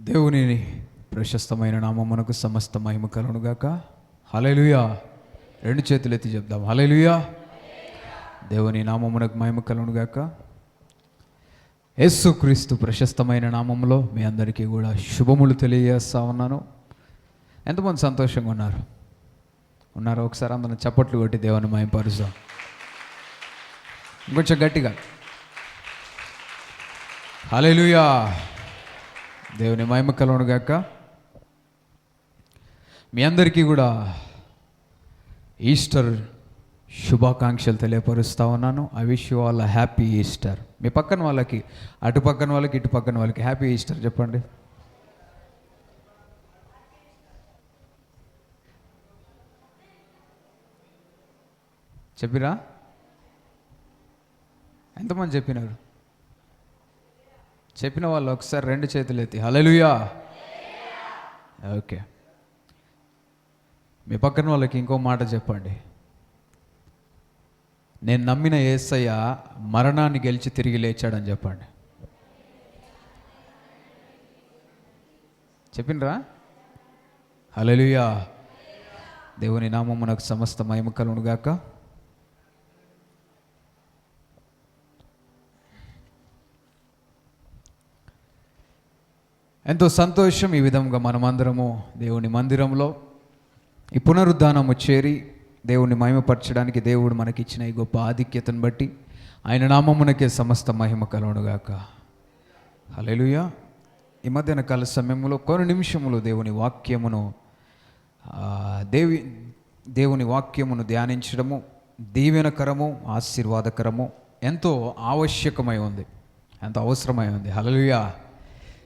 దేవుని ప్రశస్తమైన నామమునకు సమస్త మహిమ కలుగునుగాక. హల్లెలూయా. రెండు చేతులు ఎత్తి చెప్దాం, హల్లెలూయా. దేవుని నామమునకు మహిమ కలుగునుగాక. యేసుక్రీస్తు ప్రశస్తమైన నామములో మీ అందరికీ కూడా శుభములు తెలియజేస్తా ఉన్నాను. ఎంతమంది సంతోషంగా ఉన్నారో ఒకసారి అందరం చప్పట్లు కొట్టి దేవుని మహిమపరుస్తాం. ఇంకొంచెం గట్టిగా హల్లెలూయా. దేవుని మహిమ కలుగునుగాక. మీ అందరికీ కూడా ఈస్టర్ శుభాకాంక్షలు తెలియపరుస్తూ ఉన్నాను. I wish you all happy Easter. మీ పక్కన వాళ్ళకి, అటు పక్కన వాళ్ళకి, ఇటు పక్కన వాళ్ళకి హ్యాపీ ఈస్టర్ చెప్పండి. చెప్పిరా? ఎంతమంది చెప్పినారు? చెప్పిన వాళ్ళు ఒకసారి రెండు చేతులు ఎత్తి హల్లెలూయా. ఓకే, మీ పక్కన వాళ్ళకి ఇంకో మాట చెప్పండి. నేను నమ్మిన యేసయ్య మరణాన్ని గెలిచి తిరిగి లేచాడని చెప్పండి. చెప్పినరా? హల్లెలూయా. దేవుని నామమునకు సమస్త మహిమ కలుగునుగాక. ఎంతో సంతోషం. ఈ విధంగా మనమందరము దేవుని మందిరంలో ఈ పునరుద్ధానము చేరి దేవుని మహిమపరచడానికి దేవుడు మనకిచ్చిన ఈ గొప్ప ఆధిక్యతను బట్టి ఆయన నామమునకే సమస్త మహిమ కలుగునుగాక. హల్లెలూయా. ఈ మధ్యాహ్న కాల సమయంలో కొన్ని నిమిషములు దేవుని వాక్యమును ధ్యానించడము దీవెనకరము, ఆశీర్వాదకరము, ఎంతో ఆవశ్యకమై ఉంది, ఎంతో అవసరమై ఉంది. హల్లెలూయా.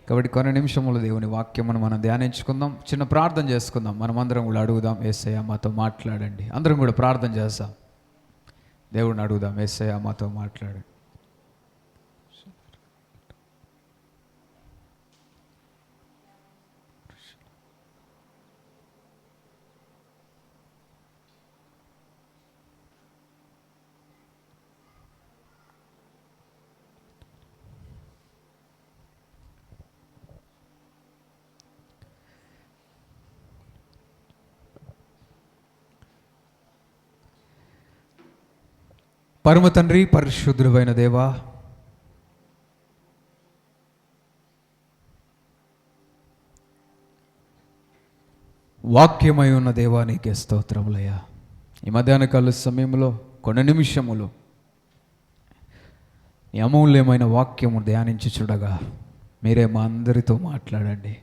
కాబట్టి కొన్ని నిమిషములు దేవుని వాక్యమును మనం ధ్యానించుకుందాం. చిన్న ప్రార్థన చేసుకుందాం. మనం అందరం కూడా అడుగుదాం, యేసయ్య మాతో మాట్లాడండి. అందరం కూడా ప్రార్థన చేస్తాం, దేవుడిని అడుగుదాం, యేసయ్య మాతో మాట్లాడండి. పరమ తండ్రి, పరిశుద్ధుడైన దేవా, వాక్యమై ఉన్న దేవా నీకే స్తోత్రములయ్యా. ఈ మధ్యాహ్న కాల సమయంలో కొన్ని నిమిషములు నీ అమూల్యమైన వాక్యము ధ్యానించి చూడగా మీరే మా అందరితో మాట్లాడండి.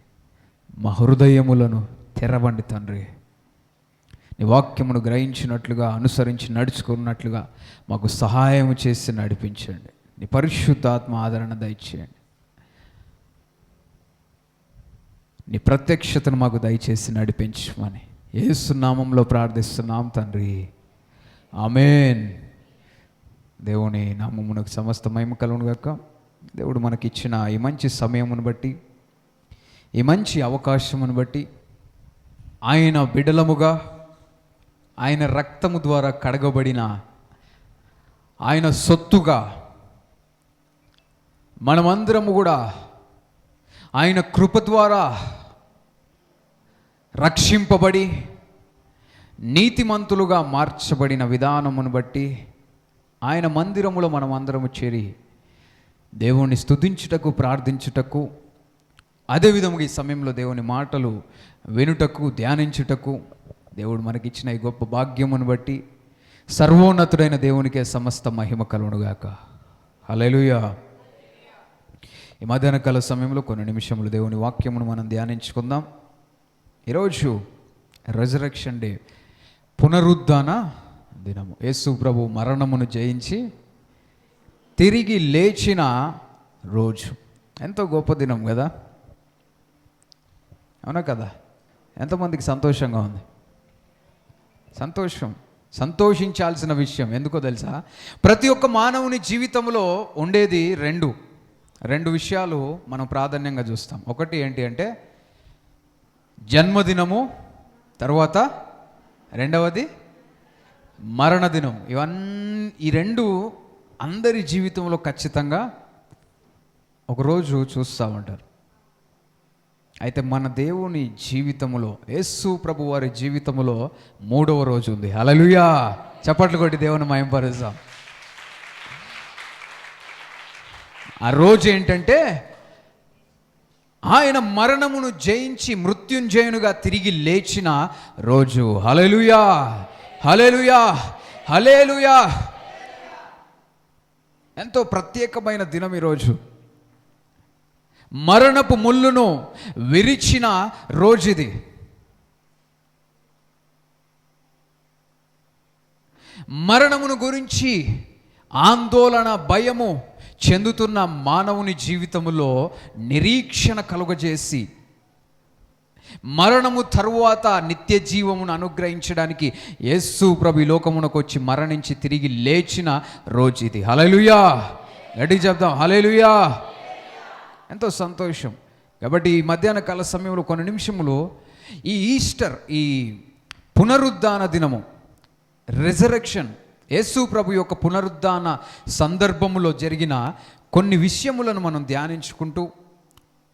మా హృదయములను తెరవండి తండ్రి. నీ వాక్యమును గ్రహించినట్లుగా, అనుసరించి నడుచుకున్నట్లుగా మాకు సహాయం చేసి నడిపించండి. నీ పరిశుద్ధాత్మ ఆదరణ దయచేయండి. నీ ప్రత్యక్షతను మాకు దయచేసి నడిపించమని యేసు నామములో ప్రార్థిస్తున్నాం తండ్రి, ఆమేన్. దేవుని నామమునకు సమస్త మహిమ కలుగునుగాక. దేవుడు మనకిచ్చిన ఈ మంచి సమయమును బట్టి, ఈ మంచి అవకాశమును బట్టి, ఆయన బిడలముగా, ఆయన రక్తము ద్వారా కడగబడిన ఆయన సొత్తుగా మనమందరము కూడా ఆయన కృప ద్వారా రక్షింపబడి నీతిమంతులుగా మార్చబడిన విధానమును బట్టి ఆయన మందిరములో మనమందరము చేరి దేవుణ్ణి స్తుతించుటకు, ప్రార్థించుటకు, అదేవిధంగా ఈ సమయంలో దేవుని మాటలు వినుటకు, ధ్యానించుటకు దేవుడు మనకిచ్చిన ఈ గొప్ప భాగ్యమును బట్టి సర్వోన్నతుడైన దేవునికే సమస్త మహిమ కలుగునుగాక. హల్లెలూయా. ఈ మధ్యాహ్న కాల సమయంలో కొన్ని నిమిషములు దేవుని వాక్యమును మనం ధ్యానించుకుందాం. ఈరోజు రెజరెక్షన్ డే, పునరుద్ధాన దినము. యేసు ప్రభు మరణమును జయించి తిరిగి లేచిన రోజు. ఎంతో గొప్ప దినం కదా, అవునా కదా? ఎంతమందికి సంతోషంగా ఉంది? సంతోషించాల్సిన విషయం. ఎందుకో తెలుసా? ప్రతి ఒక్క మానవుని జీవితంలో ఉండేది రెండు విషయాలు మనం ప్రాధాన్యంగా చూస్తాం. ఒకటి ఏంటి అంటే జన్మదినము, తర్వాత రెండవది మరణదినం. ఈ రెండు అందరి జీవితంలో ఖచ్చితంగా ఒకరోజు చూస్తూ ఉంటారు. అయితే మన దేవుని జీవితంలో, యేసు ప్రభు వారి జీవితంలో 3వ రోజు ఉంది. హల్లెలూయా! చప్పట్లు కొట్టి దేవుని మహిమపరుద్దాం. ఆ రోజు ఏంటంటే ఆయన మరణమును జయించి మృత్యుంజయునుగా తిరిగి లేచిన రోజు. హల్లెలూయా! హల్లెలూయా! హల్లెలూయా! ఎంతో ప్రత్యేకమైన దినం ఈరోజు. మరణపు ముళ్ళును విరిచిన రోజు ఇది. మరణమును గురించి ఆందోళన, భయము చెందుతున్న మానవుని జీవితంలో నిరీక్షణ కలుగజేసి మరణము తరువాత నిత్య జీవమును అనుగ్రహించడానికి యేసు ప్రభు ఈ లోకమునకు వచ్చి మరణించి తిరిగి లేచిన రోజు ఇది. హల్లెలూయా! గట్టిగా చెప్దాం, హల్లెలూయా! ఎంతో సంతోషం. కాబట్టి ఈ మధ్యాహ్న కాల సమయంలో కొన్ని నిమిషములు ఈ ఈస్టర్, ఈ పునరుద్ధాన దినము, రెజరెక్షన్, యేసు ప్రభు యొక్క పునరుద్ధాన సందర్భములో జరిగిన కొన్ని విషయములను మనం ధ్యానించుకుంటూ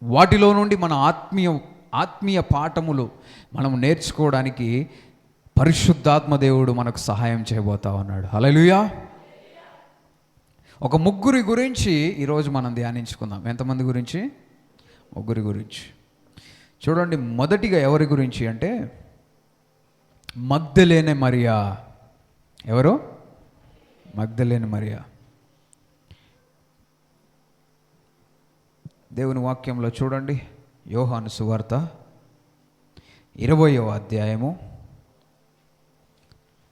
వాటిలో నుండి మన ఆత్మీయ పాఠములు మనం నేర్చుకోవడానికి పరిశుద్ధాత్మ దేవుడు మనకు సహాయం చేయబోతా ఉన్నాడు. హల్లెలూయా! ఒక ముగ్గురి గురించి ఈరోజు మనం ధ్యానించుకుందాం. ఎంతమంది గురించి? ముగ్గురి గురించి. చూడండి, మొదటిగా ఎవరి గురించి అంటే మగ్దలేనే మరియా. ఎవరు? మగ్దలేనే మరియా. దేవుని వాక్యంలో చూడండి, యోహాను సువార్త 20వ అధ్యాయము,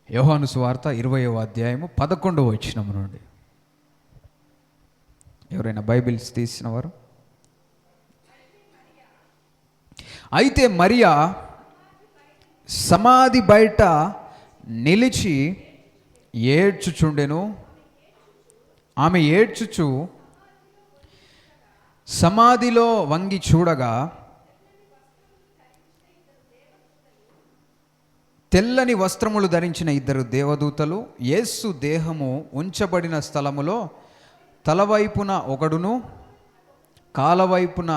యోహాను సువార్త 20వ అధ్యాయము 11వ వచనం నుండి. ఎవరైనా బైబిల్స్ తీసినవారు? అయితే మరియా సమాధి బయట నిలిచి ఏడ్చుచుండెను. ఆమె ఏడ్చుచు సమాధిలో వంగి చూడగా తెల్లని వస్త్రములు ధరించిన 2 దేవదూతలు యేసు దేహము ఉంచబడిన స్థలములో తలవైపున ఒకడును కాలవైపున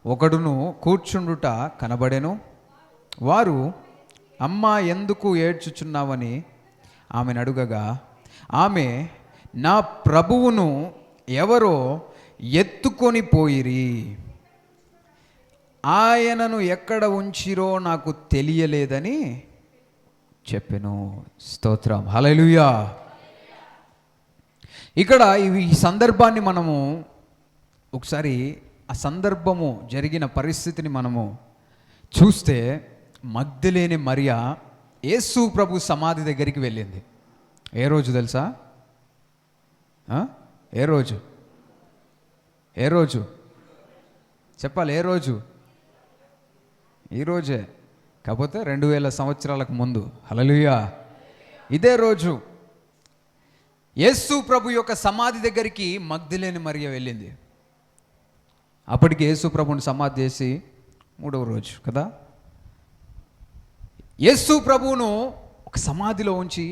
ఒకడును కూర్చుండుట కనబడెను. వారు, అమ్మా, ఎందుకు ఏడ్చుచున్నావని ఆమెను అడుగగా ఆమె, నా ప్రభువును ఎవరో ఎత్తుకొని పోయిరి, ఆయనను ఎక్కడ ఉంచిరో నాకు తెలియలేదని చెప్పెను. స్తోత్రం, హల్లెలూయా! ఇక్కడ ఈ సందర్భాన్ని మనము ఒకసారి, ఆ సందర్భము జరిగిన పరిస్థితిని మనము చూస్తే, మగ్దలేనే మరియా యేసు ప్రభు సమాధి దగ్గరికి వెళ్ళింది. ఏ రోజు తెలుసా? ఏ రోజు? ఏ రోజు చెప్పాలి? ఏ రోజు? ఈరోజే, కాకపోతే 2000 సంవత్సరాలకు ముందు. హల్లెలూయా! ఇదే రోజు యేసు ప్రభు యొక్క సమాధి దగ్గరికి మగ్దలేనే మరియా వెళ్ళింది. అప్పటికి యేసు ప్రభుని సమాధి చేసి 3వ రోజు కదా. యేసు ప్రభువును ఒక సమాధిలో ఉంచి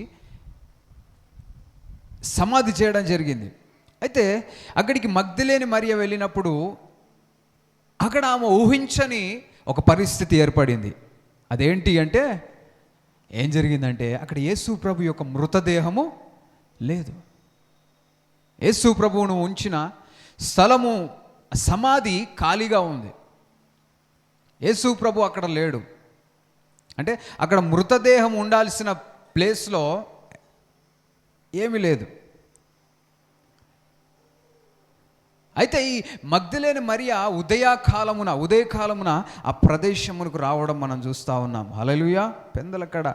సమాధి చేయడం జరిగింది. అయితే అక్కడికి మగ్దలేనే మరియా వెళ్ళినప్పుడు అక్కడ ఆమె ఊహించని ఒక పరిస్థితి ఏర్పడింది. అదేంటి అంటే, ఏం జరిగిందంటే అక్కడ యేసు ప్రభు యొక్క మృతదేహము లేదు. యేసు ప్రభువును ఉంచిన స్థలము, సమాధి ఖాళీగా ఉంది. యేసు ప్రభు అక్కడ లేడు. అంటే అక్కడ మృతదేహం ఉండాల్సిన ప్లేస్లో ఏమీ లేదు. అయితే ఈ మగ్దలేనే మరియా ఉదయకాలమున ఆ ప్రదేశమునకు రావడం మనం చూస్తూ ఉన్నాం. హల్లెలూయా! పెందలక్కడ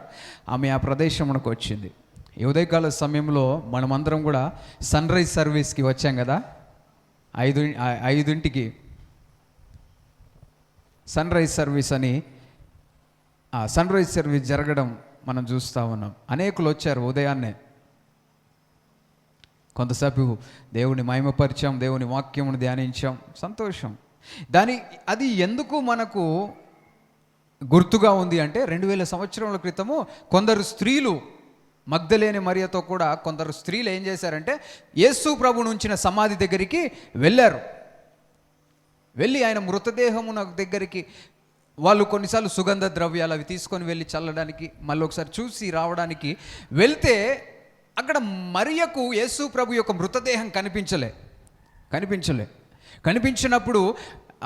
ఆమె ఆ ప్రదేశమునకు వచ్చింది. ఈ ఉదయకాల సమయంలో మనమందరం కూడా సన్ రైజ్ సర్వీస్కి వచ్చాం కదా. 5ంటికి సన్ రైజ్ సర్వీస్ అని, సన్ రైజ్ సర్వీస్ జరగడం మనం చూస్తూ ఉన్నాం. అనేకులు వచ్చారు ఉదయాన్నే. కొంతసేపు దేవుని మహిమపరిచాం, దేవుని వాక్యమును ధ్యానించాం, సంతోషం. అది ఎందుకు మనకు గుర్తుగా ఉంది అంటే, 2000 సంవత్సరాల క్రితము కొందరు స్త్రీలు, మగ్దలేనే మరియతో కూడా కొందరు స్త్రీలు ఏం చేశారంటే యేసు ప్రభువును ఉంచిన సమాధి దగ్గరికి వెళ్ళారు. వెళ్ళి ఆయన మృతదేహము నాకు దగ్గరికి వాళ్ళు కొన్నిసార్లు సుగంధ ద్రవ్యాలు అవి తీసుకొని వెళ్ళి చల్లడానికి మళ్ళీ ఒకసారి చూసి రావడానికి వెళ్తే అక్కడ మరియకు యేసు ప్రభు యొక్క మృతదేహం కనిపించినప్పుడు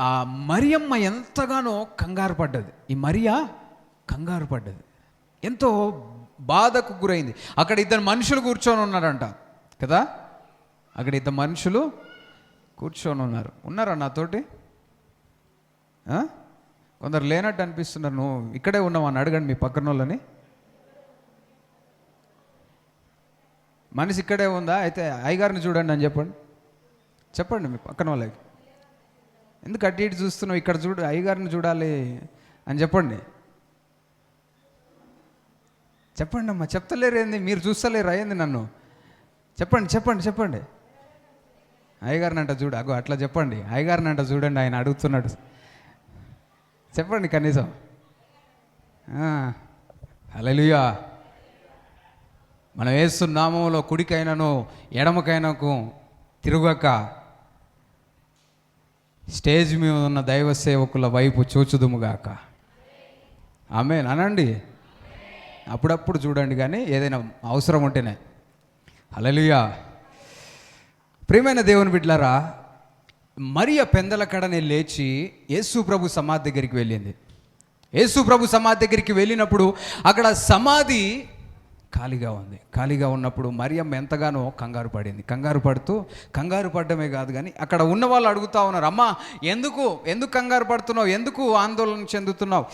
ఆ మరియమ్మ ఎంతగానో కంగారు పడ్డది. ఈ మరియా కంగారు పడ్డది, ఎంతో బాధకు గురైంది. అక్కడ ఇద్దరు మనుషులు కూర్చొని ఉన్నారంట కదా, అక్కడ ఇద్దరు మనుషులు కూర్చొని ఉన్నారా నాతోటి? కొందరు లేనట్టు అనిపిస్తున్నారు. నువ్వు ఇక్కడే ఉన్నావు అని అడగండి మీ పక్కన వాళ్ళని. మనిషి ఇక్కడే ఉందా? అయితే అయ్యగారిని చూడండి అని చెప్పండి మీ పక్కన వాళ్ళకి. ఎందుకు అటు ఇటు చూస్తున్నావు? ఇక్కడ చూడు, అయ్యగారిని చూడాలి అని చెప్పండి అమ్మా. చెప్తలేరు ఏంది? మీరు చూస్తలేరు అయ్యింది నన్ను. చెప్పండి. అయ్యగారిని అంట చూడు, అగో అట్లా చెప్పండి. అయ్యగారిని అంట చూడండి, ఆయన అడుగుతున్నాడు. చెప్పండి కనీసం. హల్లెలూయా. మనం యేసు నామములో కుడికైనను ఎడమకైనకు తిరుగక స్టేజ్ మీద ఉన్న దైవ సేవకుల వైపు చూచుదుముగాక. ఆమేన్ అనండి. అప్పుడప్పుడు చూడండి, కానీ ఏదైనా అవసరం ఉంటేనే. హల్లెలూయా. ప్రియమైన దేవుని బిడ్డలారా, మరియ పెందల కడనే లేచి యేసు ప్రభు సమాధి దగ్గరికి వెళ్ళింది. యేసు ప్రభు సమాధి దగ్గరికి వెళ్ళినప్పుడు అక్కడ సమాధి ఖాళీగా ఉంది. ఖాళీగా ఉన్నప్పుడు మరియమ్మ ఎంతగానో కంగారు పడడమే కాదు కానీ అక్కడ ఉన్న వాళ్ళు అడుగుతూ ఉన్నారు, అమ్మా ఎందుకు కంగారు పడుతున్నావు, ఎందుకు ఆందోళన చెందుతున్నావు,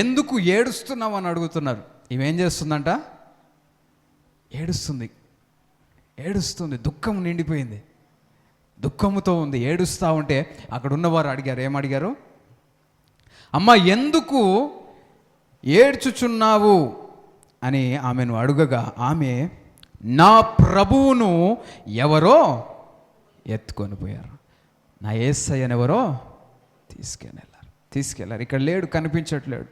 ఎందుకు ఏడుస్తున్నావు అని అడుగుతున్నారు. ఇవేం చేస్తుందంట? ఏడుస్తుంది. దుఃఖం నిండిపోయింది, దుఃఖముతో ఉంది, ఏడుస్తూ ఉంటే అక్కడ ఉన్నవారు అడిగారు. ఏమడిగారు? అమ్మా ఎందుకు ఏడ్చుచున్నావు అని ఆమెను అడుగగా ఆమె, నా ప్రభువును ఎవరో ఎత్తుకొని పోయారు, నా యేసయ్యను ఎవరో తీసుకెళ్ళారు. ఇక్కడ లేడు, కనిపించట్లేడు.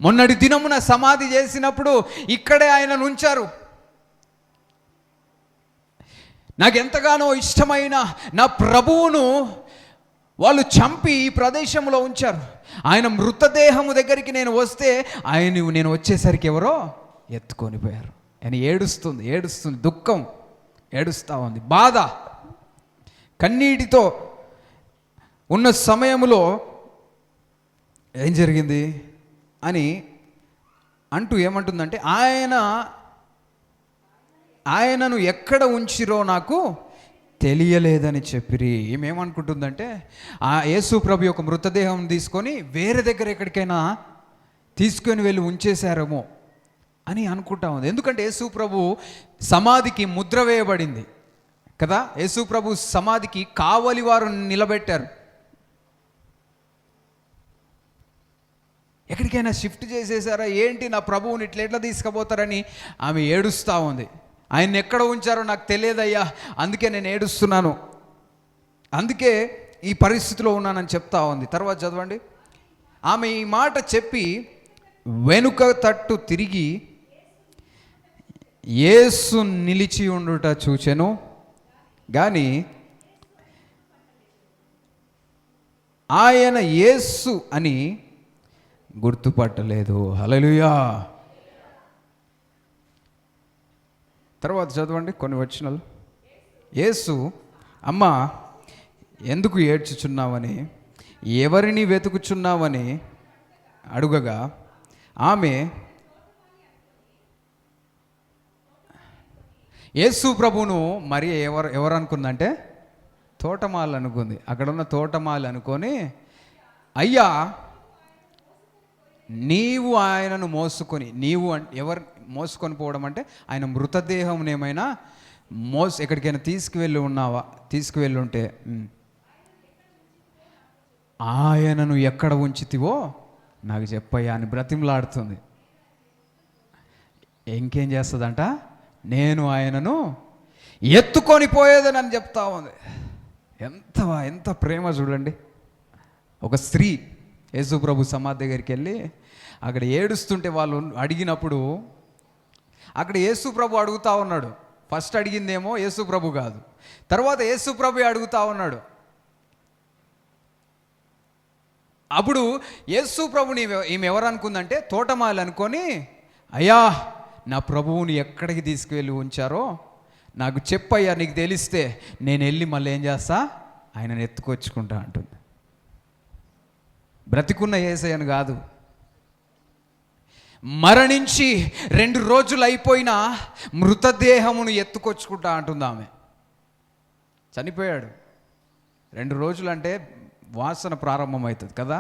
మొన్నటి దినమున సమాధి చేసినప్పుడు ఇక్కడే ఆయనను ఉంచారు. నాకెంతగానో ఇష్టమైన నా ప్రభువును వాళ్ళు చంపి ఈ ప్రదేశంలో ఉంచారు. ఆయన మృతదేహము దగ్గరికి నేను వస్తే నేను వచ్చేసరికి ఎవరో ఎత్తుకొని పోయారు అని ఏడుస్తుంది. దుఃఖం ఏడుస్తూ ఉంది, బాధ కన్నీటితో ఉన్న సమయంలో ఏం జరిగింది అని అంటూ ఏమంటుందంటే, ఆయనను ఎక్కడ ఉంచిరో నాకు తెలియలేదని చెప్పిరి. ఏమేమనుకుంటుందంటే, ఆ యేసు ప్రభు యొక్క మృతదేహం తీసుకొని వేరే దగ్గర ఎక్కడికైనా తీసుకొని వెళ్ళి ఉంచేశారేమో అని అనుకుంటా ఉంది. ఎందుకంటే యేసు ప్రభు సమాధికి ముద్ర వేయబడింది కదా, యేసు ప్రభు సమాధికి కావలి వారు నిలబెట్టారు. ఎక్కడికైనా షిఫ్ట్ చేసేసారా ఏంటి, నా ప్రభువుని ఎట్లా తీసుకుపోతారని ఆమె ఏడుస్తూ ఉంది. ఆయన ఎక్కడ ఉంచారో నాకు తెలియదయ్యా, అందుకే నేను ఏడుస్తున్నాను, అందుకే ఈ పరిస్థితిలో ఉన్నానని చెప్తా ఉంది. తర్వాత చదవండి. ఆమె ఈ మాట చెప్పి వెనుక తట్టు తిరిగి యేసు నిలిచి ఉండుట చూచెను, కానీ ఆయన యేసు అని గుర్తుపట్టలేదు. హల్లెలూయా. తర్వాత చదవండి కొన్ని వచనాలు. యేసు, అమ్మా ఎందుకు ఏడ్చుచున్నావని, ఎవరిని వెతుకుచున్నావని అడుగగా ఆమె యేసు ప్రభువును మరి ఎవరు అనుకుందంటే తోటమాలు అనుకుంది. అక్కడ ఉన్న తోటమాలు అనుకొని, అయ్యా నీవు ఆయనను మోసుకొని, ఎవరు మోసుకొని పోవడం అంటే ఆయన మృతదేహం ఏమైనా ఎక్కడికైనా తీసుకువెళ్ళి ఉంటే ఆయనను ఎక్కడ ఉంచితివో నాకు చెప్పయ్యా అని బ్రతిమలాడుతుంది. ఇంకేం చేస్తుందంట, నేను ఆయనను ఎత్తుకొని పోయేదని అని చెప్తా ఉంది. ఎంత ప్రేమ చూడండి. ఒక స్త్రీ యేసు ప్రభు సమాధి దగ్గరికి వెళ్ళి అక్కడ ఏడుస్తుంటే వాళ్ళు అడిగినప్పుడు అక్కడ యేసు ప్రభు అడుగుతా ఉన్నాడు. ఫస్ట్ అడిగిందేమో యేసు ప్రభు కాదు, తర్వాత యేసు ప్రభు అడుగుతా ఉన్నాడు, అప్పుడు యేసు ప్రభుని ఈమె ఎవరు అనుకుందంటే తోటమాలి అనుకొని, అయ్యా నా ప్రభువుని ఎక్కడికి తీసుకువెళ్ళి ఉంచారో నాకు చెప్పయ్యా, నీకు తెలిస్తే నేను వెళ్ళి మళ్ళీ ఏం చేస్తా, ఆయనను ఎత్తుకొచ్చుకుంటా అంటుంది. బ్రతికున్న యేసయ్యను కాదు, మరణించి 2 రోజులు అయిపోయిన మృతదేహమును ఎత్తుకొచ్చుకుంటా అంటుంది ఆమె. చనిపోయాడు 2 రోజులు అంటే వాసన ప్రారంభమవుతుంది కదా.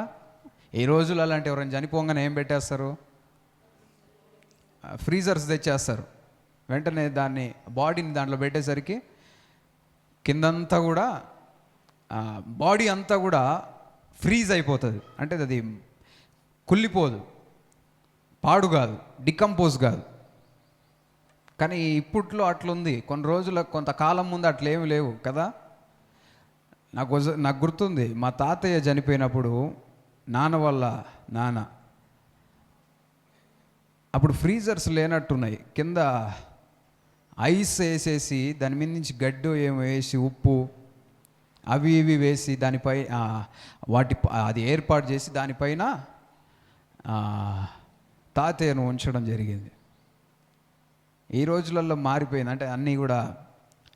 ఈ రోజులు అలాంటి ఎవరైనా చనిపోగానే ఏం పెట్టేస్తారు, ఫ్రీజర్స్ తెచ్చేస్తారు. వెంటనే దాన్ని బాడీని దాంట్లో పెట్టేసరికి కిందంతా కూడా బాడీ అంతా కూడా ఫ్రీజ్ అయిపోతుంది. అంటే అది కుళ్ళిపోదు, పాడు కాదు, డికంపోజ్ కాదు. కానీ ఇప్పట్లో అట్లుంది. కొన్ని రోజుల కొంతకాలం ముందు అట్లేమి లేవు కదా. నాకు గుర్తుంది, మా తాతయ్య చనిపోయినప్పుడు నాన్న అప్పుడు ఫ్రీజర్స్ లేనట్టున్నాయి, కింద ఐస్ వేసేసి దాని మీద నుంచి గడ్డు ఏమో వేసి ఉప్పు అవి ఇవి వేసి దానిపై అది ఏర్పాటు చేసి దానిపైన తాతయ్యను ఉంచడం జరిగింది. ఈ రోజులలో మారిపోయింది, అంటే అన్నీ కూడా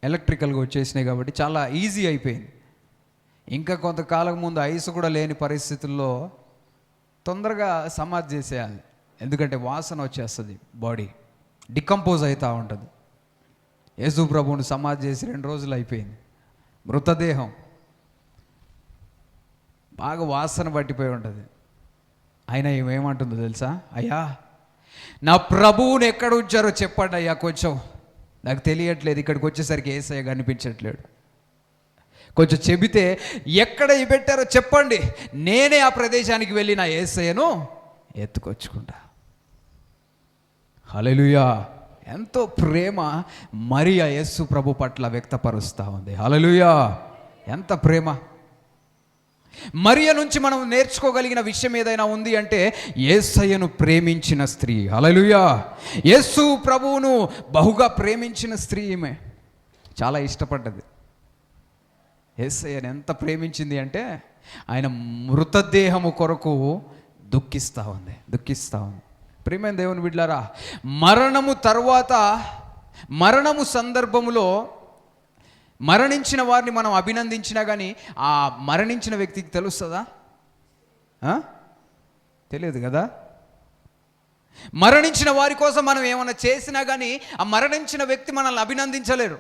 ఎలక్ట్రికల్గా వచ్చేసినాయి కాబట్టి చాలా ఈజీ అయిపోయింది. ఇంకా కొంతకాలం ముందు ఐస్ కూడా లేని పరిస్థితుల్లో తొందరగా సమాధి చేసేయాలి, ఎందుకంటే వాసన వచ్చేస్తుంది, బాడీ డికంపోజ్ అవుతూ ఉంటుంది. యేసు ప్రభువుని సమాధి చేసి 2 రోజులు అయిపోయింది, మృతదేహం బాగా వాసన పట్టిపోయి ఉంటుంది. ఆయన ఏమంటుందో తెలుసా, అయ్యా నా ప్రభువుని ఎక్కడ ఉంచారో చెప్పండి అయ్యా, కొంచెం నాకు తెలియట్లేదు, ఇక్కడికి వచ్చేసరికి యేసయ్య కనిపించట్లేడు, కొంచెం చెబితే ఎక్కడ పెట్టారో చెప్పండి, నేనే ఆ ప్రదేశానికి వెళ్ళి నా యేసయ్యను ఎత్తుకొచ్చుకుంటా. హల్లెలూయా. ఎంతో ప్రేమ మరియ యేసు ప్రభు పట్ల వ్యక్తపరుస్తూ ఉంది. హల్లెలూయా. ఎంత ప్రేమ. మరియ నుంచి మనం నేర్చుకోగలిగిన విషయం ఏదైనా ఉంది అంటే యేసయ్యను ప్రేమించిన స్త్రీ. హల్లెలూయా. యేసు ప్రభువును బహుగా ప్రేమించిన స్త్రీ ఈమె. చాలా ఇష్టపడ్డది. యేసయ్యను ఎంత ప్రేమించింది అంటే ఆయన మృతదేహము కొరకు దుఃఖిస్తూ ఉంది. ప్రియమైన దేవుని బిడ్డలారా, మరణము సందర్భములో మరణించిన వారిని మనం అభినందించినా కానీ ఆ మరణించిన వ్యక్తికి తెలుస్తుందా? తెలియదు కదా. మరణించిన వారి కోసం మనం ఏమైనా చేసినా కానీ ఆ మరణించిన వ్యక్తి మనల్ని అభినందించలేరు.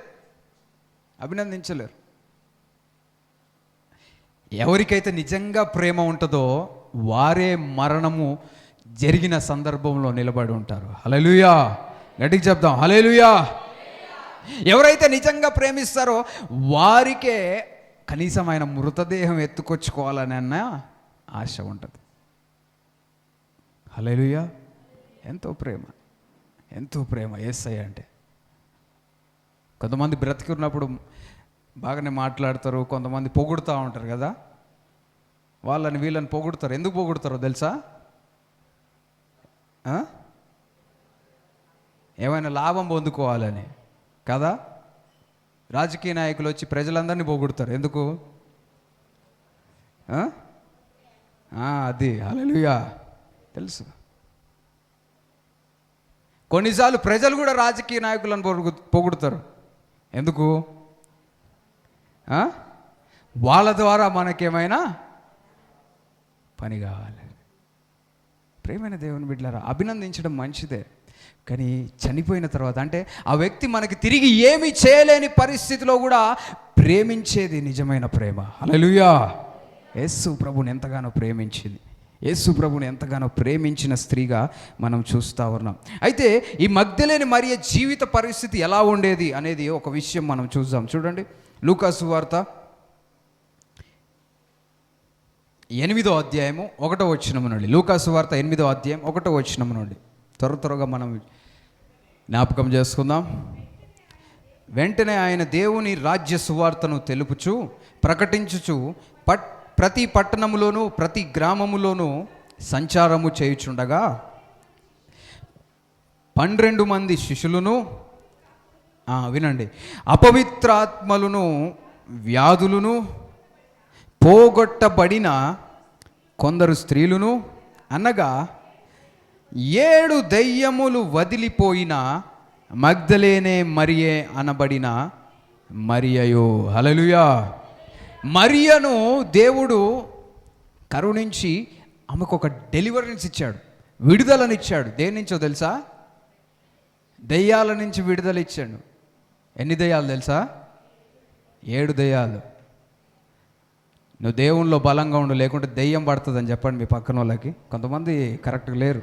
ఎవరికైతే నిజంగా ప్రేమ ఉంటుందో వారే మరణము జరిగిన సందర్భంలో నిలబడి ఉంటారు. హల్లెలూయా. గట్టిగా చెప్దాం, హల్లెలూయా. ఎవరైతే నిజంగా ప్రేమిస్తారో వారికే కనీసం ఆయన మృతదేహం ఎత్తుకొచ్చుకోవాలన్న ఆశ ఉంటుంది. హల్లెలూయా. ఎంతో ప్రేమ యేసయ్య అంటే. కొంతమంది బ్రతికున్నప్పుడు బాగానే మాట్లాడతారు, కొంతమంది పొగుడుతూ ఉంటారు కదా, వీళ్ళని పొగుడుతారు. ఎందుకు పొగుడుతారో తెలుసా? ఏమైనా లాభం పొందుకోవాలని కదా. రాజకీయ నాయకులు వచ్చి ప్రజలందరినీ పొగుడుతారు. ఎందుకు? అది హల్లెలూయా. తెలుసు. కొన్నిసార్లు ప్రజలు కూడా రాజకీయ నాయకులను పొగుడుతారు. ఎందుకు? వాళ్ళ ద్వారా మనకేమైనా పని కావాలి. ప్రేమైన దేవుని బిడ్డలారా, అభినందించడం మంచిదే, కానీ చనిపోయిన తర్వాత అంటే ఆ వ్యక్తి మనకి తిరిగి ఏమీ చేయలేని పరిస్థితిలో కూడా ప్రేమించేది నిజమైన ప్రేమ. హల్లెలూయా. యేసు ప్రభుని ఎంతగానో ప్రేమించిన స్త్రీగా మనం చూస్తూ ఉన్నాం. అయితే ఈ మగ్దలేని మరియ జీవిత పరిస్థితి ఎలా ఉండేది అనేది ఒక విషయం మనం చూద్దాం. చూడండి, లూకా సువార్త 8వ అధ్యాయము 1వ వచనం నుండి. లూకా సువార్త 8వ అధ్యాయం 1వ వచనం నుండి త్వరగా మనం జ్ఞాపకం చేసుకుందాం. వెంటనే ఆయన దేవుని రాజ్య సువార్తను తెలుపుచు ప్రకటించుచు ప్రతి పట్టణములోను ప్రతి గ్రామములోను సంచారము చేయుచుండగా 12 మంది శిష్యులను, వినండి, అపవిత్రాత్మలను వ్యాధులను పోగొట్టబడిన కొందరు స్త్రీలును అనగా 7 దెయ్యములు వదిలిపోయిన మగ్దలేనే మరియే అనబడిన మరియయు. హల్లెలూయా. మరియను దేవుడు కరుణించి ఆమెకు ఒక డెలివరెన్స్ ఇచ్చాడు, విడుదలనిచ్చాడు. దేని నుంచో తెలుసా? దెయ్యాల నుంచి విడుదల ఇచ్చాడు. ఎన్ని దెయ్యాలు తెలుసా? 7 దెయ్యాలు. నువ్వు దేవునిలో బలంగా ఉండు, లేకుంటే దెయ్యం పడుతుందని చెప్పండి మీ పక్కన వాళ్ళకి. కొంతమంది కరెక్ట్గా లేరు.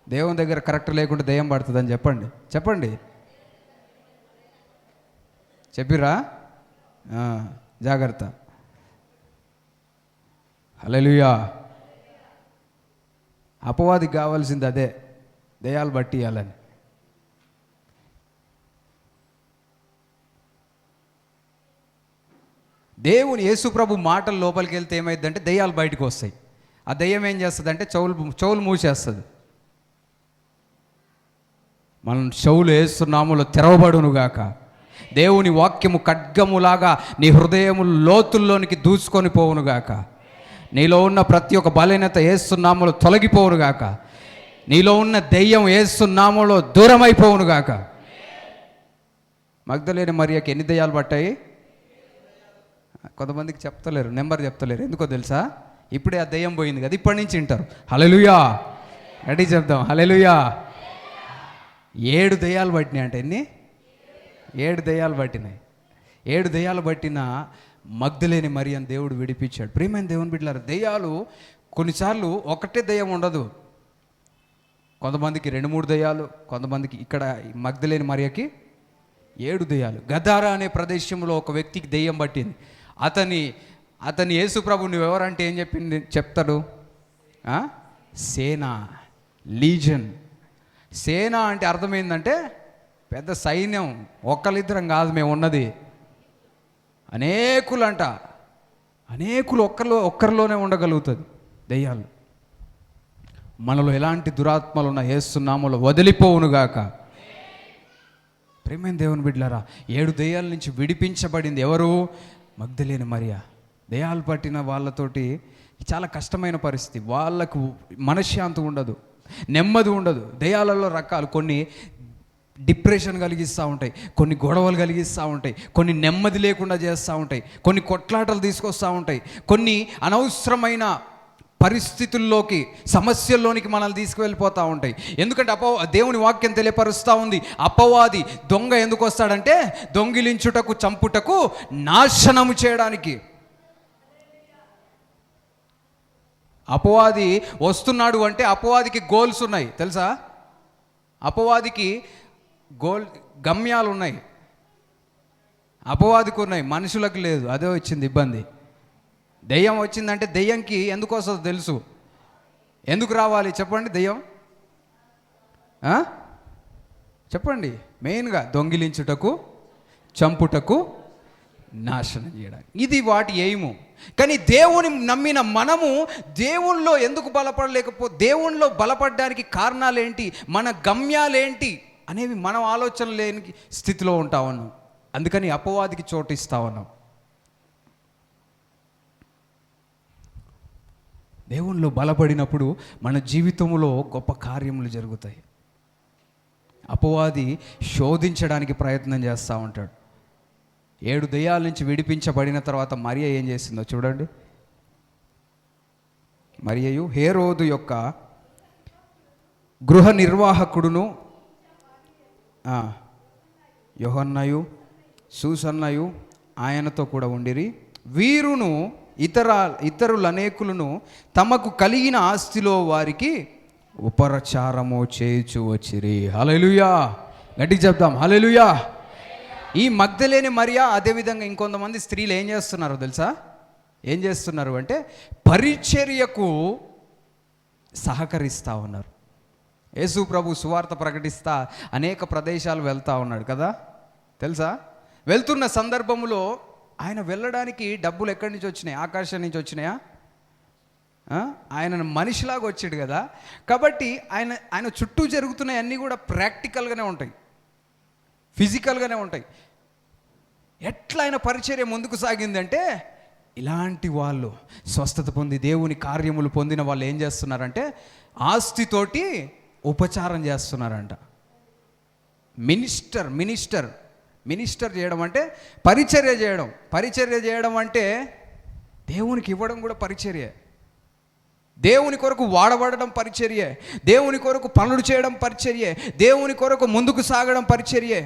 దేవుని దగ్గర కరెక్ట్ లేకుంటే దెయ్యం పడుతుందని చెప్పండి. చెప్పండి, చెప్పిరా? జాగ్రత్త. హల్లెలూయా. అపవాదికి కావాల్సింది అదే, దెయ్యాలు పట్టియాలని. దేవుని యేసుప్రభు మాటల లోపలికి వెళ్తే ఏమైందంటే దెయ్యాలు బయటకు వస్తాయి. ఆ దెయ్యం ఏం చేస్తుంది అంటే చెవులు మూసేస్తుంది. మనం చెవులు యేసునామములో తెరవబడునుగాక. దేవుని వాక్యము ఖడ్గములాగా నీ హృదయము లోతుల్లోనికి దూసుకొని పోవునుగాక. నీలో ఉన్న ప్రతి ఒక్క బలహీనత యేసునామములో తొలగిపోవునుగాక. నీలో ఉన్న దెయ్యం యేసునామములో దూరమైపోవునుగాక. మగ్దలేని మరియకి ఎన్ని దెయ్యాలు పట్టాయి? కొంతమందికి చెప్తలేరు, నెంబర్ చెప్తలేరు. ఎందుకో తెలుసా? ఇప్పుడే ఆ దెయ్యం పోయింది కదా, ఇప్పటి నుంచి వింటారు. హల్లెలూయా. రెడీ చెప్దాం. హల్లెలూయా. 7 దెయ్యాలు పట్టినాయి అంటే ఎన్ని? 7 దెయ్యాలు పట్టినాయి. 7 దెయ్యాలు పట్టిన మగ్దలేని మరియని దేవుడు విడిపించాడు. ప్రియమైన దేవుని బిడ్డలారా, దెయ్యాలు కొన్నిసార్లు ఒకటే దెయ్యం ఉండదు. కొంతమందికి 2-3 దెయ్యాలు, కొంతమందికి ఇక్కడ మగ్దలేని మరియకి 7 దెయ్యాలు. గదారా అనే ప్రదేశంలో ఒక వ్యక్తికి దెయ్యం పట్టింది. అతని యేసుప్రభు నువ్వెవరంటే ఏం చెప్తాడు? సేన, లీజన్. సేన అంటే అర్థమైందంటే పెద్ద సైన్యం, ఒక్కరిద్దరం కాదు మేము ఉన్నది, అనేకులంట. అనేకులు ఒక్కరిలోనే ఉండగలుగుతుంది దెయ్యాలు. మనలో ఎలాంటి దురాత్మలు ఉన్న యేసునామములో వదిలిపోవునుగాక. ప్రియమైన దేవుని బిడ్డలారా, 7 దెయ్యాల నుంచి విడిపించబడింది ఎవరు? మగ్దలేని మరియ. దెయ్యాలు పట్టిన వాళ్ళతోటి చాలా కష్టమైన పరిస్థితి. వాళ్ళకు మనశ్శాంతి ఉండదు, నెమ్మది ఉండదు. దెయ్యాలలో రకాలు, కొన్ని డిప్రెషన్ కలిగిస్తూ ఉంటాయి, కొన్ని గొడవలు కలిగిస్తూ ఉంటాయి, కొన్ని నెమ్మది లేకుండా చేస్తూ ఉంటాయి, కొన్ని కొట్లాటలు తీసుకొస్తూ ఉంటాయి, కొన్ని అనవసరమైన పరిస్థితుల్లోకి, సమస్యల్లోనికి మనల్ని తీసుకువెళ్ళిపోతూ ఉంటాయి. ఎందుకంటే దేవుని వాక్యం తెలియపరుస్తూ ఉంది, అపవాది దొంగ ఎందుకు వస్తాడంటే దొంగిలించుటకు, చంపుటకు, నాశనము చేయడానికి. అపవాది వస్తున్నాడు అంటే అపవాదికి గోల్స్ ఉన్నాయి తెలుసా? అపవాదికి గమ్యాలు ఉన్నాయి. అపవాదికి ఉన్నాయి, మనుషులకు లేదు. అదే వచ్చింది ఇబ్బంది. దెయ్యం వచ్చిందంటే దెయ్యంకి ఎందుకు వస్తుందో తెలుసు. ఎందుకు రావాలి చెప్పండి? దెయ్యం చెప్పండి. మెయిన్గా దొంగిలించుటకు, చంపుటకు, నాశనం చేయడానికి. ఇది వాటి ఎయిము. కానీ దేవుని నమ్మిన మనము దేవునిలో ఎందుకు దేవునిలో బలపడడానికి కారణాలేంటి, మన గమ్యాలేంటి అనేవి మనం ఆలోచన లేని స్థితిలో ఉంటా ఉన్నాం. అందుకని అపవాదికి చోటు ఇస్తా ఉన్నాం. దేవునిలో బలపడినప్పుడు మన జీవితంలో గొప్ప కార్యములు జరుగుతాయి. అపవాది శోధించడానికి ప్రయత్నం చేస్తూ ఉంటాడు. 7 దెయ్యాల నుంచి విడిపించబడిన తర్వాత మరియ ఏం చేసిందో చూడండి. మరియయు హేరోదు యొక్క గృహ నిర్వాహకుడును యోహన్నయు సూసన్నయు ఆయనతో కూడా ఉండిరి. వీరును ఇతరులనేకులను తమకు కలిగిన ఆస్తిలో వారికి ఉపచారము చేయుచు వచ్చిరి. హల్లెలూయా. గట్టిగా చెప్దాం హల్లెలూయా. ఈ మగ్దలేని మరియ, అదేవిధంగా ఇంకొంతమంది స్త్రీలు ఏం చేస్తున్నారో తెలుసా? ఏం చేస్తున్నారు అంటే పరిచర్యకు సహకరిస్తూ ఉన్నారు. యేసు ప్రభు సువార్త ప్రకటిస్తా అనేక ప్రదేశాలు వెళ్తూ ఉన్నాడు కదా, తెలుసా? వెళ్తున్న సందర్భంలో ఆయన వెళ్ళడానికి డబ్బులు ఎక్కడి నుంచి వచ్చినాయి? ఆకాశం నుంచి వచ్చినాయా? ఆయన మనిషిలాగా వచ్చాడు కదా, కాబట్టి ఆయన చుట్టూ జరుగుతున్నాయి అన్నీ కూడా ప్రాక్టికల్గానే ఉంటాయి, ఫిజికల్గానే ఉంటాయి. ఎట్లా ఆయన పరిచర్య ముందుకు సాగిందంటే ఇలాంటి వాళ్ళు స్వస్థత పొంది దేవుని కార్యములు పొందిన వాళ్ళు ఏం చేస్తున్నారంటే ఆస్తితోటి ఉపచారం చేస్తున్నారంట. మినిస్టర్ చేయడం అంటే పరిచర్య చేయడం అంటే దేవునికి ఇవ్వడం కూడా పరిచర్య, దేవుని కొరకు వాడబడడం పరిచర్యే, దేవుని కొరకు పనులు చేయడం పరిచర్యే, దేవుని కొరకు ముందుకు సాగడం పరిచర్యే,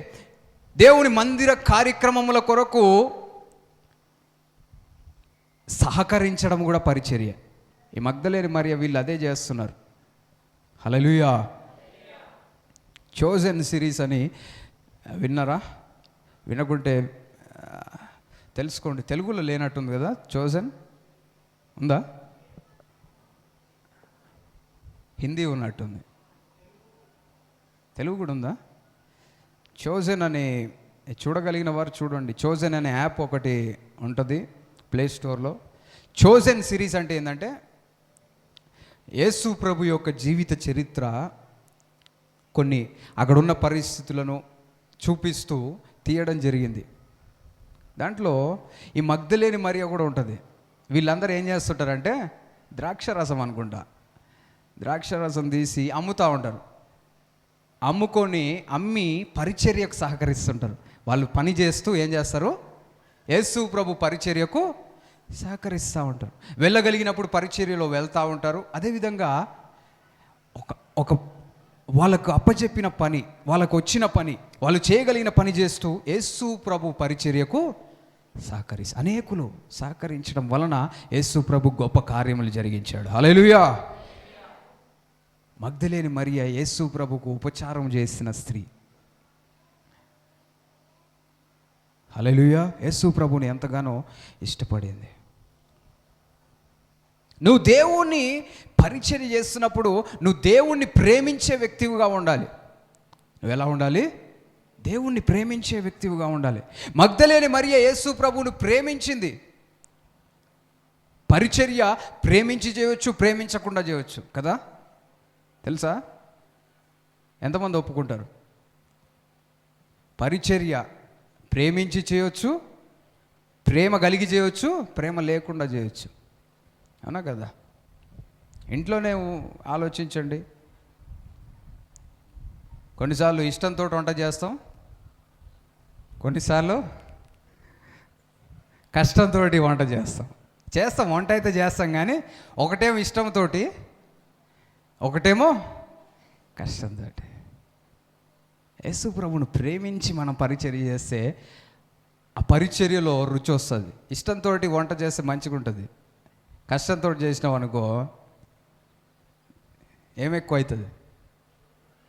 దేవుని మందిర కార్యక్రమముల కొరకు సహకరించడం కూడా పరిచర్య. ఈ మగ్దలేని మరియ వీళ్ళు అదే చేస్తున్నారు. హల్లెలూయా. చోజన్ సిరీస్ అని విన్నారా? వినకుంటే తెలుసుకోండి. తెలుగులో లేనట్టుంది కదా, చోజన్ ఉందా? హిందీ ఉన్నట్టుంది, తెలుగు కూడా ఉందా? చోజన్ అని చూడగలిగిన వారు చూడండి. చోజన్ అనే యాప్ ఒకటి ఉంటుంది ప్లే స్టోర్లో. చోజన్ సిరీస్ అంటే ఏంటంటే యేసు ప్రభు యొక్క జీవిత చరిత్ర, కొన్ని అక్కడున్న పరిస్థితులను చూపిస్తూ తీయడం జరిగింది. దాంట్లో ఈ మగ్దలేని మరియ కూడా ఉంటుంది. వీళ్ళందరూ ఏం చేస్తుంటారంటే ద్రాక్షరసం అనుకుంటా, ద్రాక్షరసం తీసి అమ్ముతూ ఉంటారు. అమ్మి పరిచర్యకు సహకరిస్తుంటారు. వాళ్ళు పని చేస్తూ ఏం చేస్తారు? యేసు ప్రభు పరిచర్యకు సహకరిస్తూ ఉంటారు. వెళ్ళగలిగినప్పుడు పరిచర్యలో వెళ్తూ ఉంటారు. అదేవిధంగా ఒక వాళ్ళకు అప్పచెప్పిన పని, వాళ్ళకు వచ్చిన పని, వాళ్ళు చేయగలిగిన పని చేస్తూ యేసు ప్రభు పరిచర్యకు అనేకులు సహకరించడం వలన యేసు ప్రభు గొప్ప కార్యములు జరిగించాడు. హల్లెలూయా. మగ్దలేని మరియ యేసు ప్రభుకు ఉపచారం చేసిన స్త్రీ. హల్లెలూయా. యేసు ప్రభుని ఎంతగానో ఇష్టపడింది. నువ్వు దేవుణ్ణి పరిచర్య చేస్తున్నప్పుడు నువ్వు దేవుణ్ణి ప్రేమించే వ్యక్తివిగా ఉండాలి. నువ్వు ఎలా ఉండాలి? దేవుణ్ణి ప్రేమించే వ్యక్తివిగా ఉండాలి. మగ్దలేని మరియ యేసు ప్రభువును ప్రేమించింది. పరిచర్య ప్రేమించి చేయవచ్చు, ప్రేమించకుండా చేయవచ్చు కదా, తెలుసా? ఎంతమంది ఒప్పుకుంటారు? పరిచర్య ప్రేమించి చేయవచ్చు, ప్రేమ కలిగి చేయవచ్చు, ప్రేమ లేకుండా చేయవచ్చు. అవునా కదా? ఇంట్లోనే ఆలోచించండి. కొన్నిసార్లు ఇష్టంతో వంట చేస్తాం, కొన్నిసార్లు కష్టంతో వంట చేస్తాం. వంట అయితే చేస్తాం, కానీ ఒకటేమో ఇష్టంతో, ఒకటేమో కష్టంతో. యేసు ప్రభువును ప్రేమించి మనం పరిచర్య చేస్తే ఆ పరిచర్యలో రుచి వస్తుంది. ఇష్టంతో వంట చేస్తే మంచిగా ఉంటుంది. కష్టంతో చేసినావు అనుకో, ఏమి ఎక్కువ అవుతుంది?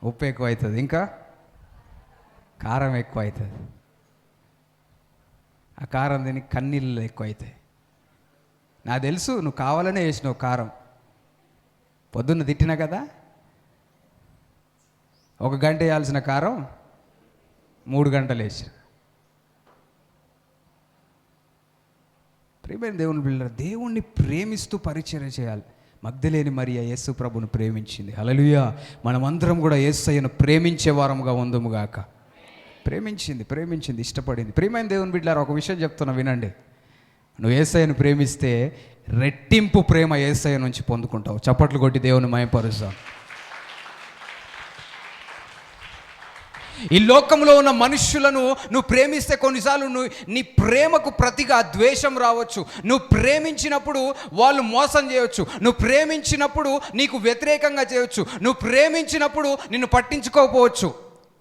ఉప్పు ఎక్కువ అవుతుంది, ఇంకా కారం ఎక్కువ అవుతుంది. ఆ కారం తిని కన్నీళ్ళు ఎక్కువ అవుతాయి. నాకు తెలుసు, నువ్వు కావాలనే వేసినావు కారం. పొద్దున్న తిట్టినా కదా, 1 గంట వేయాల్సిన కారం 3 గంటలు వేసిన. ప్రియమైన దేవుని బిడ్డలారా, దేవుణ్ణి ప్రేమిస్తూ పరిచర్య చేయాలి. మగ్దలేని మరియ యేసు ప్రభువును ప్రేమించింది. హల్లెలూయా. మనమందరం కూడా యేసయ్యను ప్రేమించే వారముగా ఉందుముగాక. ప్రేమించింది, ఇష్టపడింది. ప్రియమైన దేవుని బిడ్డలారా, ఒక విషయం చెప్తున్నా వినండి. నువ్వు యేసయ్యను ప్రేమిస్తే రెట్టింపు ప్రేమ యేసయ్య నుంచి పొందుకుంటావు. చప్పట్లు కొట్టి దేవుని మహిమపరుస్తాం. ఈ లోకంలో ఉన్న మనుష్యులను నువ్వు ప్రేమిస్తే కొన్నిసార్లు నీ ప్రేమకు ప్రతిగా ద్వేషం రావచ్చు. నువ్వు ప్రేమించినప్పుడు వాళ్ళు మోసం చేయవచ్చు. నువ్వు ప్రేమించినప్పుడు నీకు వ్యతిరేకంగా చేయవచ్చు. నువ్వు ప్రేమించినప్పుడు నిన్ను పట్టించుకోకపోవచ్చు.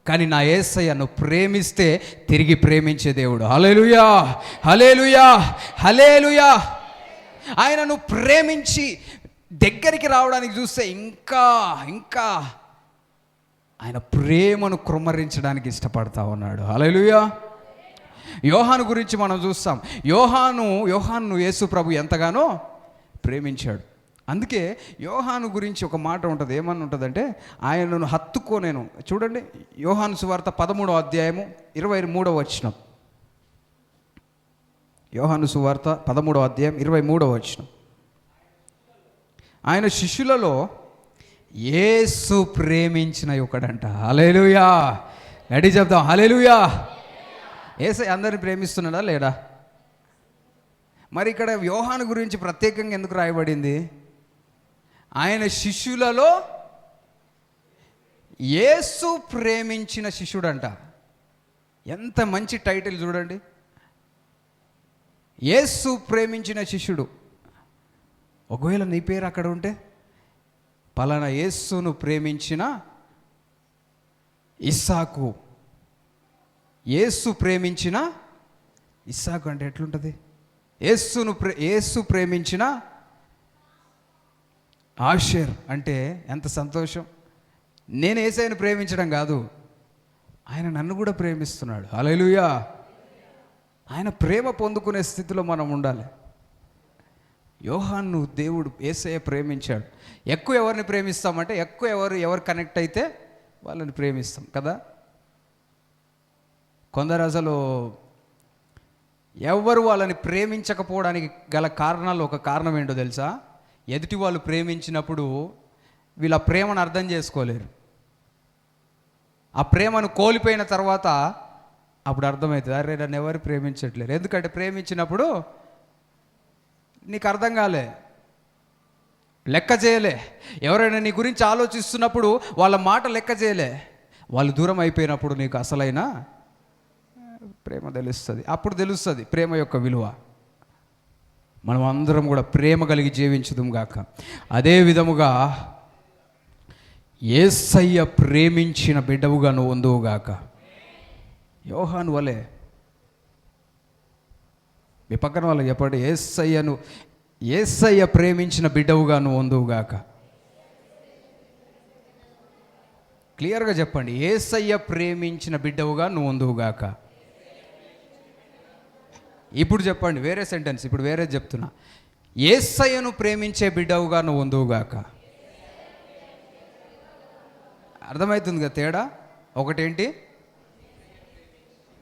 కానీ నా యేసయ్య నువ్వు ప్రేమిస్తే తిరిగి ప్రేమించే దేవుడు. హల్లెలూయా, హల్లెలూయా, హల్లెలూయా. ఆయన నువ్వు ప్రేమించి దగ్గరికి రావడానికి చూస్తే ఇంకా ఆయన ప్రేమను కృమ్మరించడానికి ఇష్టపడతా ఉన్నాడు. హల్లెలూయా. యోహాను గురించి మనం చూస్తాం. యోహాను యేసు ప్రభు ఎంతగానో ప్రేమించాడు. అందుకే యోహాను గురించి ఒక మాట ఉంటుంది. ఏమని ఉంటుందంటే, ఆయనను హత్తుకోనేను. చూడండి, యోహాను సువార్త 13వ అధ్యాయము 23వ వచనం. యోహాను సువార్త 13వ అధ్యాయం 23వ వచనం. ఆయన శిష్యులలో యేసు ప్రేమించిన ఒకడంట. హల్లెలూయా. గడి చెప్తాం, హల్లెలూయా. యేసయ్య అందరిని ప్రేమిస్తున్నాడా లేడా? మరి ఇక్కడ యోహాను గురించి ప్రత్యేకంగా ఎందుకు రాయబడింది? ఆయన శిష్యులలో యేసు ప్రేమించిన శిష్యుడంట. ఎంత మంచి టైటిల్ చూడండి, యేసు ప్రేమించిన శిష్యుడు. ఒకవేళ నీ పేరు అక్కడ ఉంటే, పలానా యేసును ప్రేమించిన ఇస్సాకు, యేసు ప్రేమించిన ఇస్సాకు అంటే ఎట్లుంటుంది? యేసు ప్రేమించిన ఆషేర్ అంటే ఎంత సంతోషం. నేను యేసయ్యను ప్రేమించడం కాదు, ఆయన నన్ను కూడా ప్రేమిస్తున్నాడు. హల్లెలూయా. ఆయన ప్రేమ పొందుకునే స్థితిలో మనం ఉండాలి. యోహాను దేవుడు యేసయ్య ప్రేమించాడు. ఎక్కువ ఎవరిని ప్రేమిస్తామంటే, ఎక్కువ ఎవరు కనెక్ట్ అయితే వాళ్ళని ప్రేమిస్తాం కదా. కొందరు అసలు ఎవరు వాళ్ళని ప్రేమించకపోవడానికి గల కారణాలు, ఒక కారణం ఏంటో తెలుసా? ఎదుటి వాళ్ళు ప్రేమించినప్పుడు వీళ్ళ ప్రేమను అర్థం చేసుకోలేరు. ఆ ప్రేమను కోల్పోయిన తర్వాత అప్పుడు అర్థమవుతుంది, అరే నన్ను ఎవరు ప్రేమించట్లేరు. ఎందుకంటే ప్రేమించినప్పుడు నీకు అర్థం కాలే, లెక్క చేయలే. ఎవరైనా నీ గురించి ఆలోచిస్తున్నప్పుడు వాళ్ళ మాట లెక్క చేయలే. వాళ్ళు దూరం అయిపోయినప్పుడు నీకు అసలైన ప్రేమ తెలుస్తుంది. అప్పుడు తెలుస్తుంది ప్రేమ యొక్క విలువ. మనం అందరం కూడా ప్రేమ కలిగి జీవించుదాం గాక. అదే విధముగా యేసయ్య ప్రేమించిన బిడ్డవుగా నువ్వు ఉందువుగాక. యోహాను వలె. మీ పక్కన వాళ్ళకి చెప్పండి, యేసయ్య ప్రేమించిన బిడ్డవుగా నువ్వు ఉందువుగాక. క్లియర్గా చెప్పండి, యేసయ్య ప్రేమించిన బిడ్డవుగా నువ్వు ఉందువుగాక. ఇప్పుడు చెప్పండి వేరే సెంటెన్స్, ఇప్పుడు వేరే చెప్తున్నా. యేసయ్యను ప్రేమించే బిడ్డవుగా నువ్వు ఉందువుగాక. అర్థమవుతుంది కదా తేడా? ఒకటేంటి?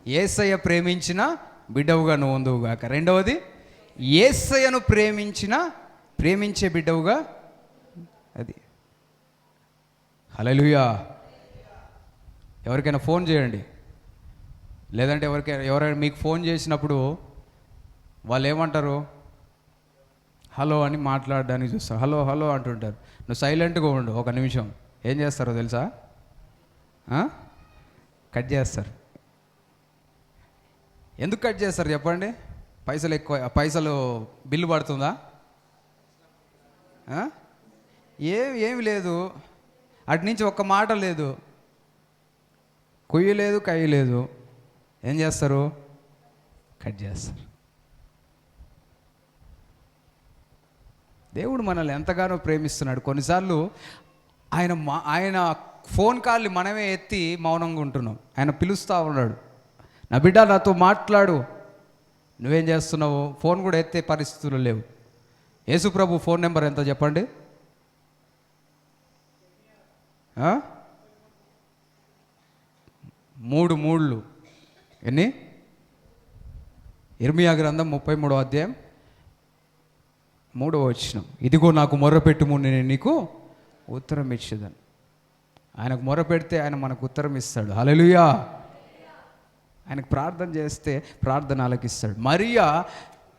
యేసయ్య ప్రేమించిన బిడ్డవుగా నువ్వు ఉందువుగాక. రెండవది, యేసయ్యను ప్రేమించే బిడ్డవుగా. అది హల్లెలూయా. ఎవరికైనా ఫోన్ చేయండి, లేదంటే ఎవరైనా మీకు ఫోన్ చేసినప్పుడు వాళ్ళు ఏమంటారు? హలో అని మాట్లాడడానికి చూస్తారు. హలో హలో అంటుంటారు. నువ్వు సైలెంట్గా ఉండు ఒక నిమిషం. ఏం చేస్తారో తెలుసా? కట్ చేస్తారు. ఎందుకు కట్ చేస్తారు చెప్పండి? పైసలు ఎక్కువ, పైసలు బిల్లు పడుతుందా? ఏమి లేదు, అటు నుంచి ఒక్క మాట లేదు, కుయ్యి లేదు, కయ్యి లేదు. ఏం చేస్తారు? కట్ చేస్తారు. దేవుడు మనల్ని ఎంతగానో ప్రేమిస్తున్నాడు. కొన్నిసార్లు ఆయన ఫోన్ కాల్ని మనమే ఎత్తి మౌనంగా ఉంటున్నాం. ఆయన పిలుస్తూ ఉన్నాడు, నా బిడ్డ నాతో మాట్లాడు. నువ్వేం చేస్తున్నావు? ఫోన్ కూడా ఎత్తే పరిస్థితులు లేవు. యేసు ప్రభు ఫోన్ నెంబర్ ఎంత చెప్పండి? 3 3 ఎన్ని? ఇర్మియా గ్రంథం 33వ అధ్యాయం 3వ వచనం. ఇదిగో నాకు మొర్రపెట్టుము, నేను నీకు ఉత్తరం ఇచ్చేదాన్ని. ఆయనకు మొర్రపెడితే ఆయన మనకు ఉత్తరం ఇస్తాడు. హల్లెలూయా. ఆయనకు ప్రార్థన చేస్తే ప్రార్థన ఆలకిస్తాడు. మరియా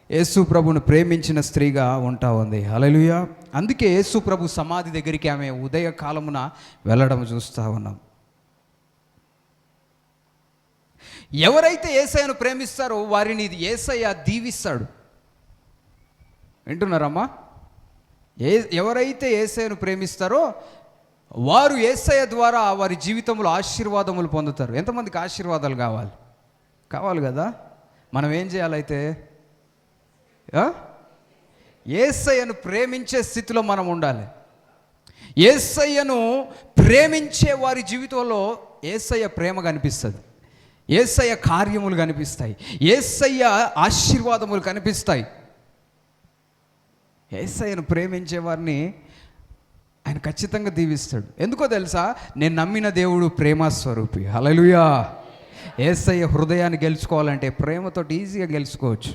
యేసు ప్రభును ప్రేమించిన స్త్రీగా ఉంటా ఉంది. హల్లెలూయా. అందుకే యేసు ప్రభు సమాధి దగ్గరికి ఆమె ఉదయ కాలమున వెళ్ళడం చూస్తూ ఉన్నాం. ఎవరైతే యేసయ్యను ప్రేమిస్తారో వారిని యేసయ్య దీవిస్తాడు. వింటున్నారమ్మా? ఎవరైతే యేసయ్యను ప్రేమిస్తారో వారు యేసయ్య ద్వారా వారి జీవితంలో ఆశీర్వాదములు పొందుతారు. ఎంతమందికి ఆశీర్వాదాలు కావాలి కదా? మనం ఏం చేయాలైతే? యేసయ్యను ప్రేమించే స్థితిలో మనం ఉండాలి. యేసయ్యను ప్రేమించే వారి జీవితంలో యేసయ్య ప్రేమ కనిపిస్తుంది, యేసయ్య కార్యములు కనిపిస్తాయి, యేసయ్య ఆశీర్వాదములు కనిపిస్తాయి. యేసయ్యను ప్రేమించే వారిని ఆయన ఖచ్చితంగా దీవిస్తాడు. ఎందుకో తెలుసా? నేను నమ్మిన దేవుడు ప్రేమ స్వరూపి. హల్లెలూయా. యేసయ్య హృదయాన్ని గెలుచుకోవాలంటే ప్రేమతోటి ఈజీగా గెలుచుకోవచ్చు.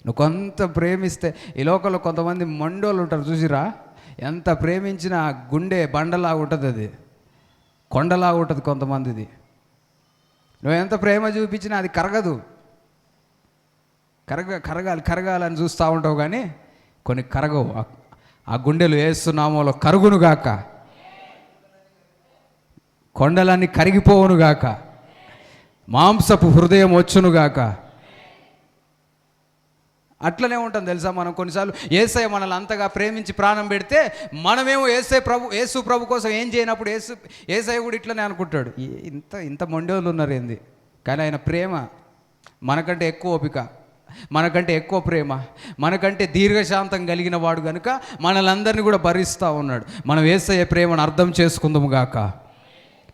నువ్వు కొంత ప్రేమిస్తే, ఈ లోకంలో కొంతమంది మండోళ్ళు ఉంటారు చూసిరా, ఎంత ప్రేమించినా గుండె బండలాగా ఉంటుంది, అది కొండలాగా ఉంటుంది కొంతమందిది. నువ్వు ఎంత ప్రేమ చూపించినా అది కరగాలని చూస్తూ ఉంటావు, కానీ కొన్ని కరగవు. ఆ గుండెలు యేసు నామములో కరుగునుగాక, కొండలన్నీ కరిగిపోవునుగాక, మాంసపు హృదయం వచ్చునుగాక. అట్లనే ఉంటాం తెలుసా. మనం కొన్నిసార్లు యేసయ్య మనల్ని అంతగా ప్రేమించి ప్రాణం పెడితే మనమేమో యేసు ప్రభు కోసం ఏం చేయనప్పుడు యేసయ్య కూడా ఇట్లనే అనుకుంటాడు, ఇంత మొండోళ్ళు ఉన్నారు ఏంది. కానీ ఆయన ప్రేమ మనకంటే ఎక్కువ ఓపిక, మనకంటే ఎక్కువ ప్రేమ, మనకంటే దీర్ఘశాంతం కలిగిన వాడు కనుక మనలందరినీ కూడా భరిస్తూ ఉన్నాడు. మనం యేసయ్య ప్రేమను అర్థం చేసుకుందాము గాక.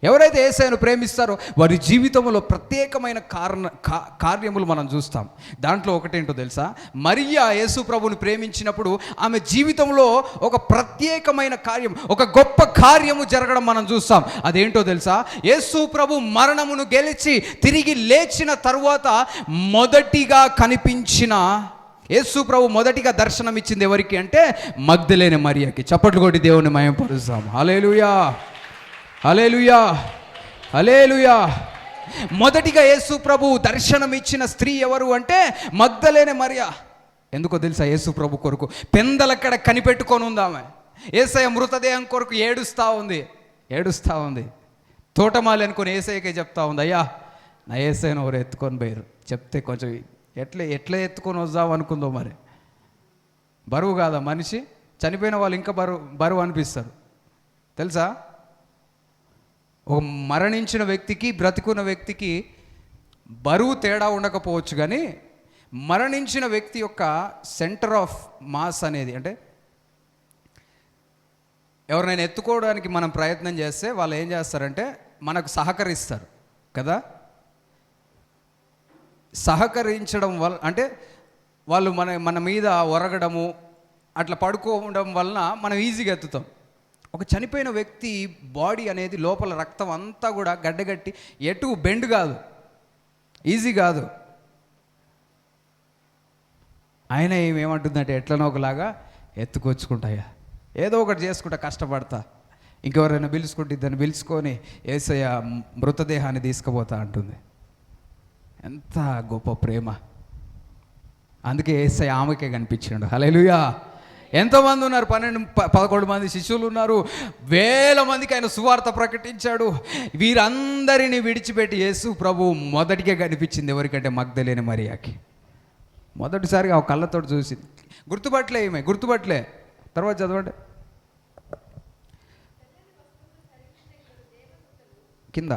ఎవరైతే యేసయ్యను ప్రేమిస్తారో వారి జీవితంలో ప్రత్యేకమైన కార్యములు మనం చూస్తాం. దాంట్లో ఒకటేంటో తెలుసా, మరియా యేసు ప్రభుని ప్రేమించినప్పుడు ఆమె జీవితంలో ఒక ప్రత్యేకమైన కార్యం, ఒక గొప్ప కార్యము జరగడం మనం చూస్తాం. అదేంటో తెలుసా, యేసు ప్రభు మరణమును గెలిచి తిరిగి లేచిన తరువాత మొదటిగా కనిపించిన యేసు ప్రభు మొదటిగా దర్శనం ఇచ్చింది ఎవరికి అంటే మగ్దలేనే మరియకి. చప్పట్లు కొట్టి దేవుని మహిమపరుస్తాం. హల్లెలూయా, హల్లెలూయా, హల్లెలూయా. మొదటిగా యేసు ప్రభు దర్శనం ఇచ్చిన స్త్రీ ఎవరు అంటే మగ్దలేనే మరియ. ఎందుకో తెలుసా, యేసు ప్రభు కొరకు పెందలక్కడ కనిపెట్టుకొని ఉంది ఆమె. యేసయ్య మృతదేహం కొరకు ఏడుస్తూ ఉంది. తోటమాలి అనుకొని యేసయ్యకే చెప్తా ఉంది, అయ్యా నా యేసయ్యను ఎవరు ఎత్తుకొని పోయారు, చెప్తే కొంచెం ఎట్లా ఎత్తుకొని వద్దాం అనుకుందో. మరి బరువు కాదా మనిషి, చనిపోయిన వాళ్ళు ఇంకా బరువు అనిపిస్తారు తెలుసా. ఒక మరణించిన వ్యక్తికి బ్రతికున్న వ్యక్తికి బరువు తేడా ఉండకపోవచ్చు, కానీ మరణించిన వ్యక్తి యొక్క సెంటర్ ఆఫ్ మాస్ అనేది, అంటే ఎవరినైనా ఎత్తుకోవడానికి మనం ప్రయత్నం చేస్తే వాళ్ళు ఏం చేస్తారంటే మనకు సహకరిస్తారు కదా. సహకరించడం వల్ల అంటే వాళ్ళు మన మీద ఒరగడము అట్లా పడుకోవడం వలన మనం ఈజీగా ఎత్తుతాం. ఒక చనిపోయిన వ్యక్తి బాడీ అనేది లోపల రక్తం అంతా కూడా గడ్డగట్టి ఎటు బెండ్ కాదు, ఈజీ కాదు. ఆయన ఏమంటుందంటే ఎట్లనో ఒకలాగా ఎత్తుకొచ్చుకుంటాయా, ఏదో ఒకటి చేసుకుంటా కష్టపడతా, ఇంకెవరైనా పిలుచుకుంటే ఇద్దరిని పిలుచుకొని యేసయ్య మృతదేహాన్ని తీసుకుపోతా అంటుంది. ఎంత గొప్ప ప్రేమ. అందుకే యేసయ్య ఆమెకే కనిపించాడు. హల్లెలూయా. ఎంతోమంది ఉన్నారు, 11 మంది శిష్యులు ఉన్నారు, వేల మందికి ఆయన సువార్త ప్రకటించాడు. వీరందరినీ విడిచిపెట్టి యేసు ప్రభు మొదటిగా కనిపించింది ఎవరికంటే మగ్దలేనే మరియాకి. మొదటిసారిగా ఆ కళ్ళతో చూసింది. గుర్తుపట్టలే. తర్వాత చదవండి కింద.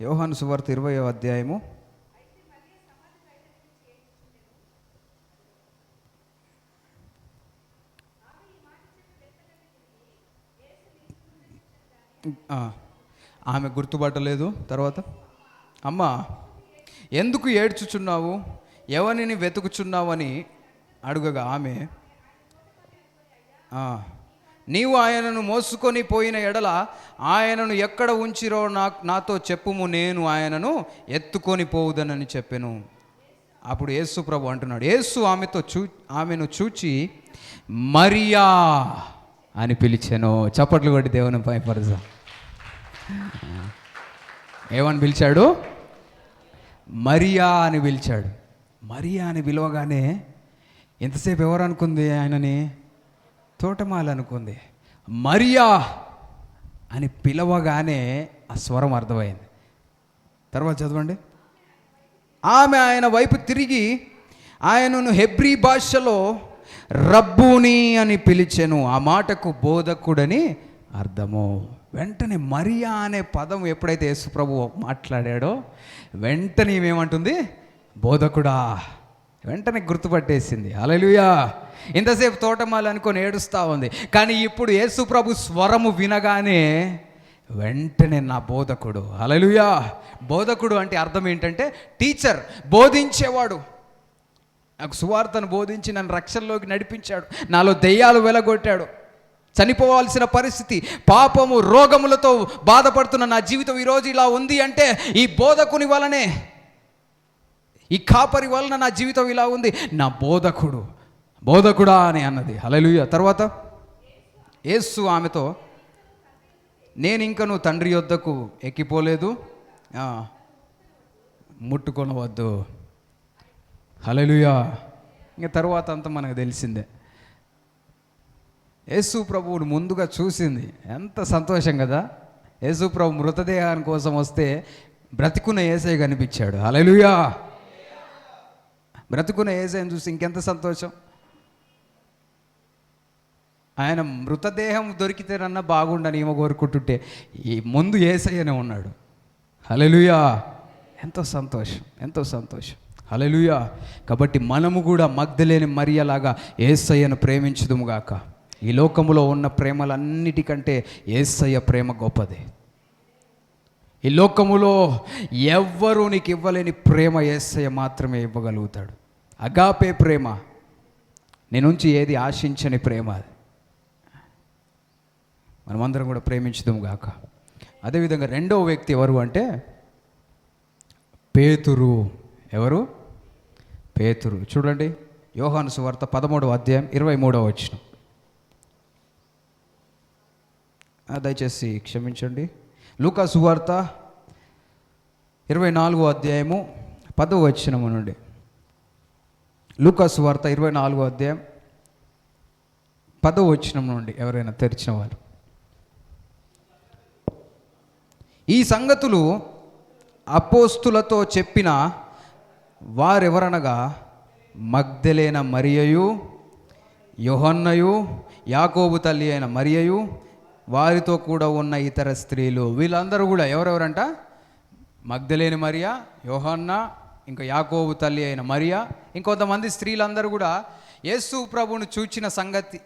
యోహాను సువార్త 20వ అధ్యాయము ఆమె గుర్తుపట్టలేదు. తర్వాత అమ్మా ఎందుకు ఏడ్చుచున్నావు, ఎవరిని వెతుకుచున్నావు అని అడుగగా ఆమె నీవు ఆయనను మోసుకొని పోయిన ఎడల ఆయనను ఎక్కడ ఉంచిరో నాతో చెప్పుము, నేను ఆయనను ఎత్తుకొని పోవుదనని చెప్పెను. అప్పుడు యేసు ప్రభు అంటున్నాడు, యేసు ఆమెను చూచి మరియా అని పిలిచాను. చప్పట్లు కొట్టి దేవుని భయపరచ. ఏమని పిలిచాడు? మరియా అని పిలిచాడు. మరియా అని పిలవగానే ఎంతసేపు ఎవరు అనుకుంది ఆయనని? తోటమాలి అనుకుంది. మరియా అని పిలవగానే ఆ స్వరం అర్థమైంది. తర్వాత చదవండి. ఆమె ఆయన వైపు తిరిగి ఆయనను హెబ్రీ భాషలో రబ్బూని అని పిలిచెను. ఆ మాటకు బోధకుడని అర్థము. వెంటనే మరియా అనే పదం ఎప్పుడైతే యేసు ప్రభు మాట్లాడాడో వెంటనే ఏమంటుంది? బోధకుడా. వెంటనే గుర్తుపట్టేసింది. హల్లెలూయా. ఇంతసేపు తోటమాలి అనుకొని ఏడుస్తూ ఉంది, కానీ ఇప్పుడు యేసు ప్రభు స్వరము వినగానే వెంటనే నా బోధకుడు. హల్లెలూయా. బోధకుడు అంటే అర్థం ఏంటంటే టీచర్, బోధించేవాడు. నాకు సువార్తను బోధించి నన్ను రక్షణలోకి నడిపించాడు, నాలో దెయ్యాలు వెలగొట్టాడు, చనిపోవాల్సిన పరిస్థితి, పాపము రోగములతో బాధపడుతున్న నా జీవితం ఈరోజు ఇలా ఉంది అంటే ఈ బోధకుని వలనే, ఈ కాపరి వలన నా జీవితం ఇలా ఉంది. నా బోధకుడా అని అన్నది. హల్లెలూయా. తర్వాత యేసు ఆమెతో నేను ఇంకా నువ్వు తండ్రి యొద్దకు ఎక్కిపోలేదు, ముట్టుకొనవద్దు. హల్లెలూయా. ఇంకా తర్వాత అంతా మనకు తెలిసిందే. యేసు ప్రభువుని ముందుగా చూసింది ఎంత సంతోషం కదా. యేసు ప్రభు మృతదేహాని కోసం వస్తే బ్రతికున్న యేసయ్య కనిపించాడు. హల్లెలూయా. బ్రతికున్న యేసయ్యని చూసి ఇంకెంత సంతోషం. ఆయన మృతదేహం దొరికితేనన్నా బాగుండని ఏమో కోరుకుంటుంటే ఈ ముందు యేసయ్యనే ఉన్నాడు. హల్లెలూయా. ఎంతో సంతోషం, ఎంతో సంతోషం. హల్లెలూయా. కాబట్టి మనము కూడా మగ్దలేని మరియలాగా యేసయ్యను ప్రేమించుదుముగాక. ఈ లోకములో ఉన్న ప్రేమలన్నిటికంటే యేసయ్య ప్రేమ గొప్పది. ఈ లోకములో ఎవ్వరూ నీకు ఇవ్వలేని ప్రేమ యేసయ్య మాత్రమే ఇవ్వగలుగుతాడు. అగాపే ప్రేమ, నీ నుంచి ఏది ఆశించని ప్రేమ. మనమందరం కూడా ప్రేమించుదాము గాక. అదేవిధంగా రెండవ వ్యక్తి ఎవరు అంటే పేతురు. ఎవరు? పేతురు. చూడండి, యోహాను సువార్త 13వ అధ్యాయం 23వ వచనం. దయచేసి క్షమించండి. లూకా సువార్త 24వ అధ్యాయము 10వ వచనము నుండి. లూకా సువార్త 24వ అధ్యాయం 10వ వచనం నుండి ఎవరైనా తెరిచిన వారు. ఈ సంగతులు అపోస్తులతో చెప్పిన వారెవరనగా మగ్దలేన మరియయు, యోహన్నయు, యాకోబు తల్లి అయిన మరియయు, వారితో కూడా ఉన్న ఇతర స్త్రీలు. వీళ్ళందరూ కూడా ఎవరెవరంట? మగ్దలేని మరియా, యోహన్న, ఇంకా యాకోబు తల్లి అయిన మరియా, ఇంకొంతమంది స్త్రీలందరూ కూడా యేసు ప్రభువును చూచిన సంగతి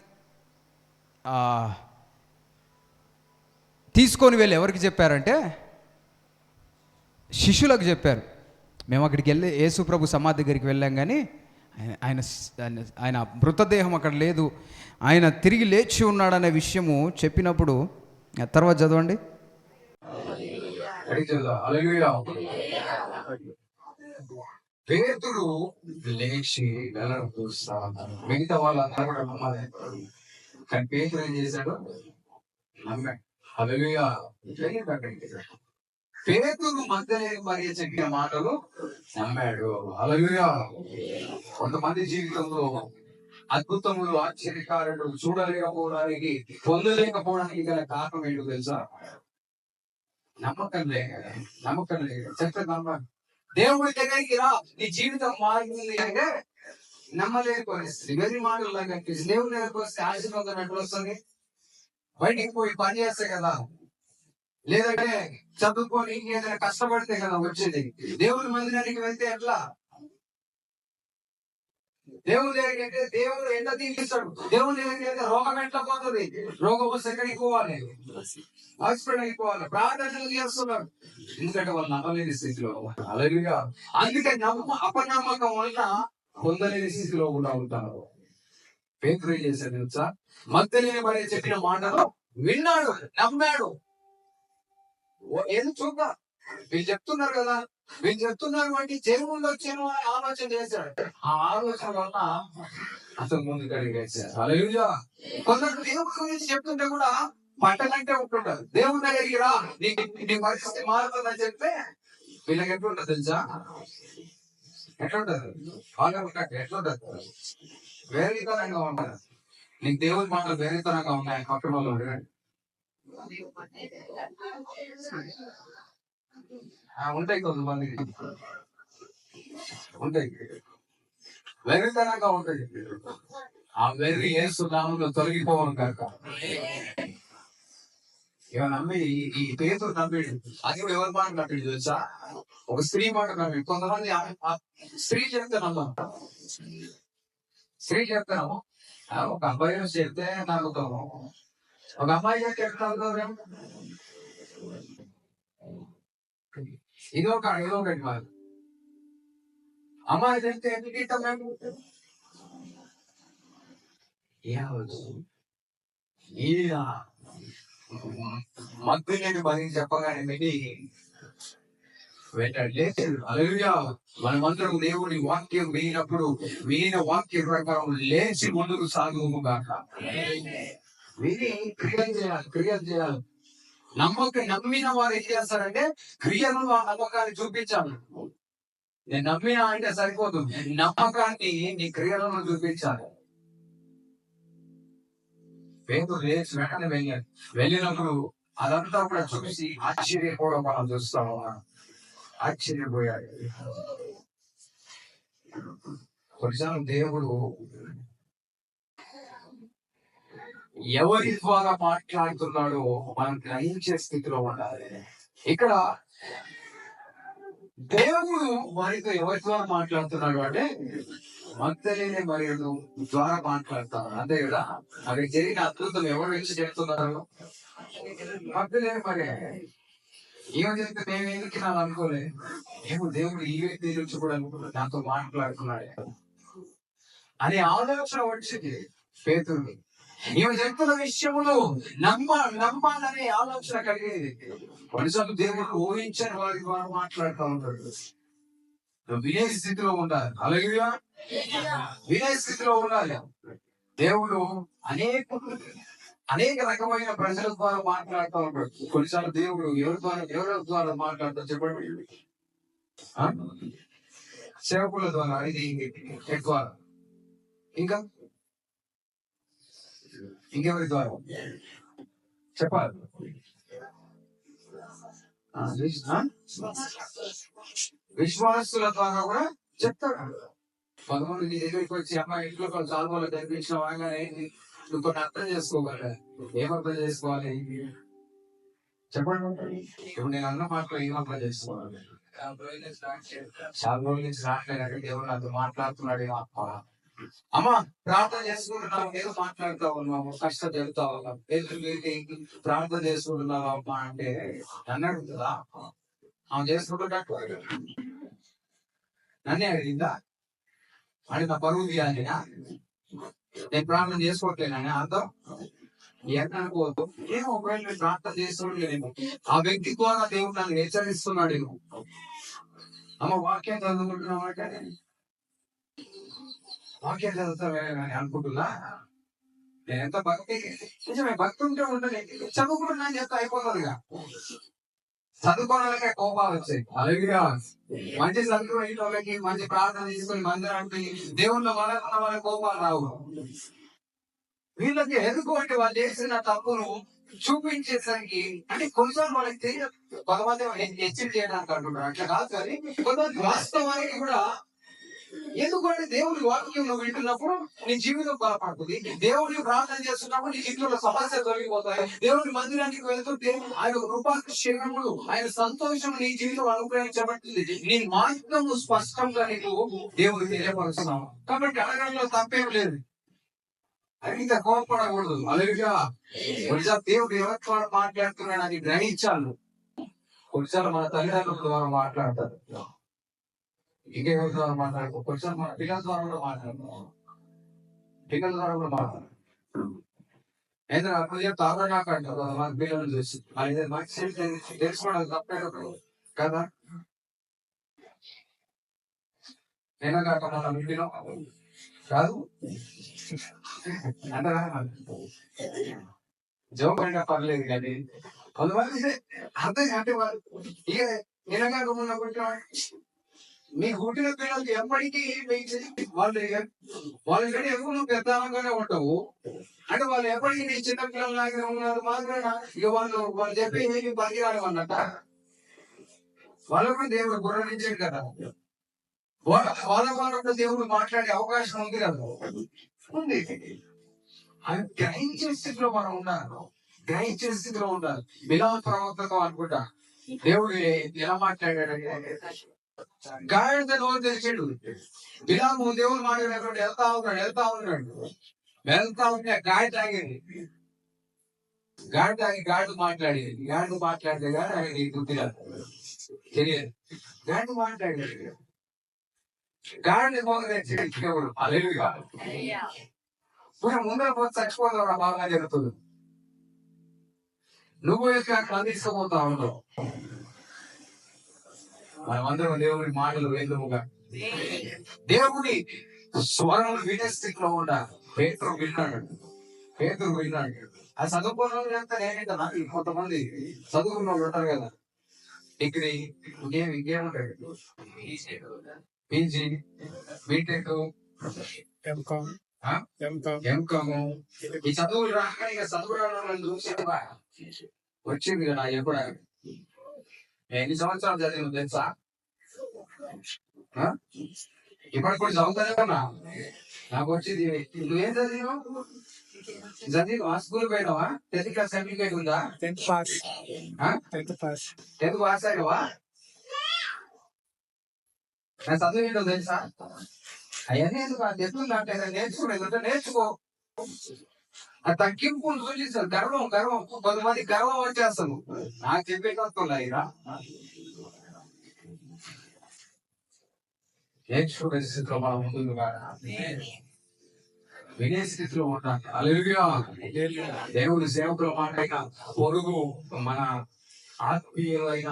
తీసుకొని వెళ్ళి ఎవరికి చెప్పారంటే శిష్యులకు చెప్పారు. మేము అక్కడికి వెళ్ళి యేసు ప్రభు సమాధి దగ్గరికి వెళ్ళాం, కానీ ఆయన ఆయన మృతదేహం అక్కడ లేదు, ఆయన తిరిగి లేచి ఉన్నాడనే విషయము చెప్పినప్పుడు, తర్వాత చదవండి. పేతురు లేచి మిగతా వాళ్ళందరూ కూడా నమ్మాలి, కానీ పేతురు ఏం చేశాడు? నమ్మాడు. హల్లెలూయా. పేతురు మగ్దలేని మరియ చెప్పిన మాటలు నమ్మాడు. హల్లెలూయా. కొంతమంది జీవితంలో అద్భుతములు, ఆశ్చర్యకారులు చూడలేకపోవడానికి, పొందలేకపోవడానికి గల కారణం ఏంటో తెలుసా? నమ్మకం లేక. నమ్మకం లేక చెప్తే నమ్మకం. దేవుడి దగ్గరికి రా, నీ జీవితం మారింది అంటే నమ్మలేని పరిస్థితి. వెర్రి మాటలు కనిపిస్తుంది. దేవుడి దగ్గరికి వస్తే ఆశీర్వాదం ఎట్లా వస్తుంది? బయటికి పోయి పని చేస్తే కదా, లేదంటే చదువుకొని ఏదైనా కష్టపడితే కదా వచ్చేది. దేవుడి మందిరానికి వెళ్తే ఎట్లా? దేవుడి దగ్గరికి వెళ్తే దేవుడు ఎంత తీపిస్తాడు. దేవుడి దగ్గరికి వెళ్తే రోగం ఎట్లా పోతుంది? రోగం వస్తే ఎక్కడికి పోవాలి? హాస్పిటల్కి పోవాలి. ప్రార్థనలు చేస్తున్నారు, ఎందుకంటే వాళ్ళు నమ్మలేని స్థితిలో. హల్లెలూయా. అందుకే అపనమ్మకం వల్ల పొందలేని స్థితిలో కూడా ఉంటారు. పేతురు ఏం చేశాడు తెలుసా? మగ్దలేని మరియ చెప్పిన మాటలు విన్నాడు, నమ్మాడు. ఏది చూద్దాం, వీళ్ళు చెప్తున్నారు కదా, వీళ్ళు చెప్తున్నారు అంటే జరుగుండి వచ్చాను అని ఆలోచన చేశాడు. ఆ ఆలోచన వల్ల అసలు ముందుకు అడిగేశాడు. హల్లెలూయా. కొందరు దేవుడి గురించి చెప్తుంటే కూడా పట్టనంటే ఉంటుంటారు. దేవుడి దగ్గరికి రా, నీ పరిస్థితి మారుతుందని చెప్తే వీళ్ళకి ఎట్లుంటుంది తెలుసా? ఎట్లుంటది? ఎట్లుంటది? వేరేతనంగా ఉంటారు. నీకు దేవుడి మాటలు వేరేతనంగా ఉన్నాయి. పక్కన వాళ్ళు ఉంటాయి, కొంతమందికి ఉంటాయి, వెర్రితనంగా ఉంటాయి. ఆ వెర్రి యేసు నామములో తొలగిపోవను కాక. ఇక నమ్మి ఈ పేతురు నమ్మిడు. అది కూడా ఎవరి మాట నమ్మిడు తెలుసా? ఒక స్త్రీ మాట నమ్మిడు. కొంతమంది స్త్రీ చెప్తే నమ్మం. స్త్రీ చెప్తాను, ఒక అబ్బాయి చెప్తే నమ్ముతాము, ఒక అమ్మాయి చెప్తే ఎట్లా నమ్ముతాం? ఇదొకటి మాది. అమ్మాయి చెప్తే ఎందుకు ఇస్తాం మేము? ఈయన మగ్దలేని మరి చెప్పగానే విని లేచాడు. హల్లెలూయా. మనమందరం దేవుని వాక్యం వినినప్పుడు వినిన వాక్యం ప్రకారం లేచి ముందుకు సాగుము గాక. విని క్రియలు చేయాలి. నమ్మిన వారు ఏం చేస్తారంటే క్రియలు ఆ నమ్మకాన్ని చూపించాలి. నేను నమ్మినా అంటే సరిపోదు, నమ్మకాన్ని నీ క్రియలను చూపించాలి. పేతురు లేచి వెంటనే వెళ్ళాడు. వెళ్ళినప్పుడు అదంతా కూడా చూసి ఆశ్చర్యపోవడం మనం చూస్తాము. ఆశ్చర్యపోయాడు. కొన్నిసార్లు దేవుడు ఎవరి ద్వారా మాట్లాడుతున్నాడో మనం గ్రహించే స్థితిలో ఉండాలి. ఇక్కడ దేవుడు వారితో ఎవరి ద్వారా మాట్లాడుతున్నాడు అంటే మగ్దలేనే మరియను ద్వారా మాట్లాడతారు. అంతే కదా. అక్కడ జరిగిన అద్భుతం ఎవరు వచ్చి చెప్తున్నారు? మగ్దలేనే మరి. ఏమో చెప్తే మేము ఎందుకు నాకు అనుకోలేదు. ఏమో దేవుడు ఈ వ్యక్తి నుంచి కూడా నాతో మాట్లాడుతున్నాడు అనే ఆలోచన వచ్చింది పేతురు. ఈమె చెప్తున్న విషయంలో నమ్మాలనే ఆలోచన కలిగేది. కొన్నిసార్లు దేవుడు ఊహించని వారి ద్వారా మాట్లాడుతూ ఉంటాడు. వినే స్థితిలో ఉండాలి. హల్లెలూయా. వినే స్థితిలో ఉండాలి. దేవుడు అనేక రకమైన ప్రజల ద్వారా మాట్లాడుతూ ఉంటాడు. కొన్నిసార్లు దేవుడు ఎవరి ద్వారా మాట్లాడుతూ చెప్పండి. సేవకుల ద్వారా, ఇది ఎక్కువ. ఇంకా ఇంకెవరి ద్వారా చెప్పాలి? విశ్వాసుల ద్వారా కూడా చెప్తాడు. కొంతమంది నీ దగ్గరికి వచ్చి అమ్మాయి ఇంట్లో కొన్ని సాల్వాలు కనిపించిన వాగానే నువ్వు కొన్ని అర్థం చేసుకోవాలి. ఏం అర్థం చేసుకోవాలి చెప్పండి. ఇప్పుడు నేను అన్న మాటలో ఏం అర్థం చేసుకోవాలి? చాలా రోజుల నుంచి రావట్లేదు, దేవుడు నాతో మాట్లాడుతున్నాడు. అమ్మా ప్రార్థన చేసుకుంటున్నావు, ఏదో మాట్లాడుతా ఉన్నాము, కష్టం చెబుతా ఉన్నాం, ప్రార్థన చేసుకుంటున్నావు అమ్మా అంటే అన్నాడు కదా. ఆమె చేసుకుంటున్నట్టు నన్నే అడిగిందా? అని నా పరువు తీయాలి. నేను ప్రార్థన చేసుకోవట్లేనని అర్థం అనుకోవద్దు. ఏమో ఒకవేళ నేను ప్రార్థన చేసుకోవట్లేదేమో, ఆ వ్యక్తి ద్వారా దేవుడు నన్ను హెచ్చరిస్తున్నాడు. అమ్మ వాక్యం చదువుకుంటున్నావా? వాక్యం చదువుతావే అని అనుకుంటున్నా. నేను ఎంత భక్తి, నిజమే భక్తి ఉంటే ఉండదు. చదువుకుంటున్నా అని చెప్తే అయిపోతుందిగా. చదువుకోవడానికే కోపాలు వచ్చాయి. అలాగే మంచి చదువుకున్న వాళ్ళకి మంచి ప్రార్థన చేసుకుని మందిరానికి దేవుళ్ళ వాళ్ళ కోపాలు రావు. వీళ్ళకి ఎదుర్కోండి వాళ్ళు చేసిన తప్పును చూపించేసరికి, అంటే కొన్నిసార్లు వాళ్ళకి తెలియదు. కొంతమంది హెచ్చరిక చేయడానికి అంటున్నారు, అట్లా కాదు. కానీ కొంతమంది వాస్తవానికి కూడా ఎందుకంటే దేవుడి వాక్యం నువ్వు వింటున్నప్పుడు నీ జీవితం బలపడుతుంది. దేవుడిని ప్రార్థన చేస్తున్నప్పుడు నీ జీవితంలో సమస్యలు తొలగిపోతాయి. దేవుడి మందిరానికి వెళ్తుంటే ఆయన కృపాక్షేమములు, ఆయన సంతోషం నీ జీవితం అనుగ్రహించబడుతుంది. నీ మార్గం స్పష్టంగా నీకు దేవుడు తెలియపరుస్తున్నావు. కాబట్టి అడగడంలో తప్పేం లేదు. అడిగితే కోపపడకూడదు. అలాగే కొన్నిసార్లు దేవుడు ఎవరితో మాట్లాడుతున్నాడు అని గ్రహించాలి. కొన్నిసార్లు మన తల్లిదండ్రుల ద్వారా మాట్లాడతారు, ఇంకెవరి ద్వారా మాట్లాడుకో. కొన్నిసార్లు మన పిల్లల ద్వారా కూడా మాట్లాడుతున్నాం, పిల్లల ద్వారా కూడా మాట్లాడు. ఏదైనా అప్పుడు తాగా నాకు అంటారు కదా మన పిల్లలు చూసి, అది మంచి తెలుసుకోవడానికి తప్పేటప్పుడు కదా. నేను కాక మన ఇంటిలో కాదు అంటారా? జోకంగా పర్లేదు కానీ కొంతమంది అర్థం అంటే వాళ్ళు ఇక నిలగాక ఉన్నప్పుడు మీ పుట్టిన పిల్లలకి ఎప్పటికీ వాళ్ళు కంటే ఎక్కువ పెద్దగానే ఉంటావు. అంటే వాళ్ళు ఎప్పటికీ నీ చిన్న పిల్లలాగానే ఉన్నారు మాత్రమే. ఇక వాళ్ళు చెప్పి పనికిరాడు అన్నట్ట. వాళ్ళకు దేవుడు గుర్రించాడు కదా. వాళ్ళ దేవుడు మాట్లాడే అవకాశం ఉంది కదా, ఉంది. గ్రహించే స్థితిలో మనం ఉండాలి. గ్రహించే స్థితిలో ఉండాలి. బిలాము ప్రవర్తకం అనుకుంటా దేవుడు ఎలా మాట్లాడాడంటే, గాడిద నోరు తెరిచాడు. బిలాము దేవుడు మాట్లాడినప్పుడు వెళ్తా ఉంటే గాడి తాగేది. గాడి మాట్లాడేది. గాడి మాట్లాడితే గాడి ఆయన గుర్తుగా తెలియదు. గాడి మాట్లాడేది. గాడిని నోరు తెరిచాడు దేవుడు. హల్లెలూయా. ముందర పోతే చచ్చిపోతావు, బాగా జరుగుతుంది. నువ్వు తీసుకుపోతా ఉన్నావు. మనమందరం దేవుడి మాటలు వేదముగా దేవుడి స్వరం వినే స్థితిలో ఉండాలి. పేతురు విన్నాడు. ఆ చదువుకున్న వాళ్ళు అంతా నేనే కదా. కొంతమంది చదువుకున్న వాళ్ళు ఉంటారు కదా, డిగ్రీ, ఇంకేముంటాయి, పీజీ, బీటెక్, ఎంకామ్ ఆ? MCom MCom. ఈ చదువులు రాక ఇక చదువు రాని వాళ్ళని చూసి వచ్చింది కదా ఎప్పుడు. ఎన్ని సంవత్సరాలు చదివిన తెలుసా? ఆ? ఇప్పటికి కూడా చదువుతానే ఉన్నా. నాకు వచ్చింది. నువ్వేం చదివినావు? చదివి స్కూల్ పోయినావా? 10th క్లాస్ సర్టిఫికేట్ ఉందా? 10th పాస్ ఆ? 10th pass 10th pass అయినవా? నా చదువు ఏంటో తెలుసా? అవన్నీ ఎందుకు ఎట్లుందంటే నేర్చుకునేది నేర్చుకో. ఆ తగ్గింపులు సూచిస్తారు. గర్వం గర్వం కొంతమంది గర్వం వచ్చేస్తాను. నాకు చెప్పేటట్టున్నాయిరా, నేర్చుకునే స్థితిలో మనం ఉంటుంది కాదు, వినే స్థితిలో ఉండాలి. హల్లెలూయా. దేవుని సేవకుల మాట పొరుగు మన ఆత్మీయులైన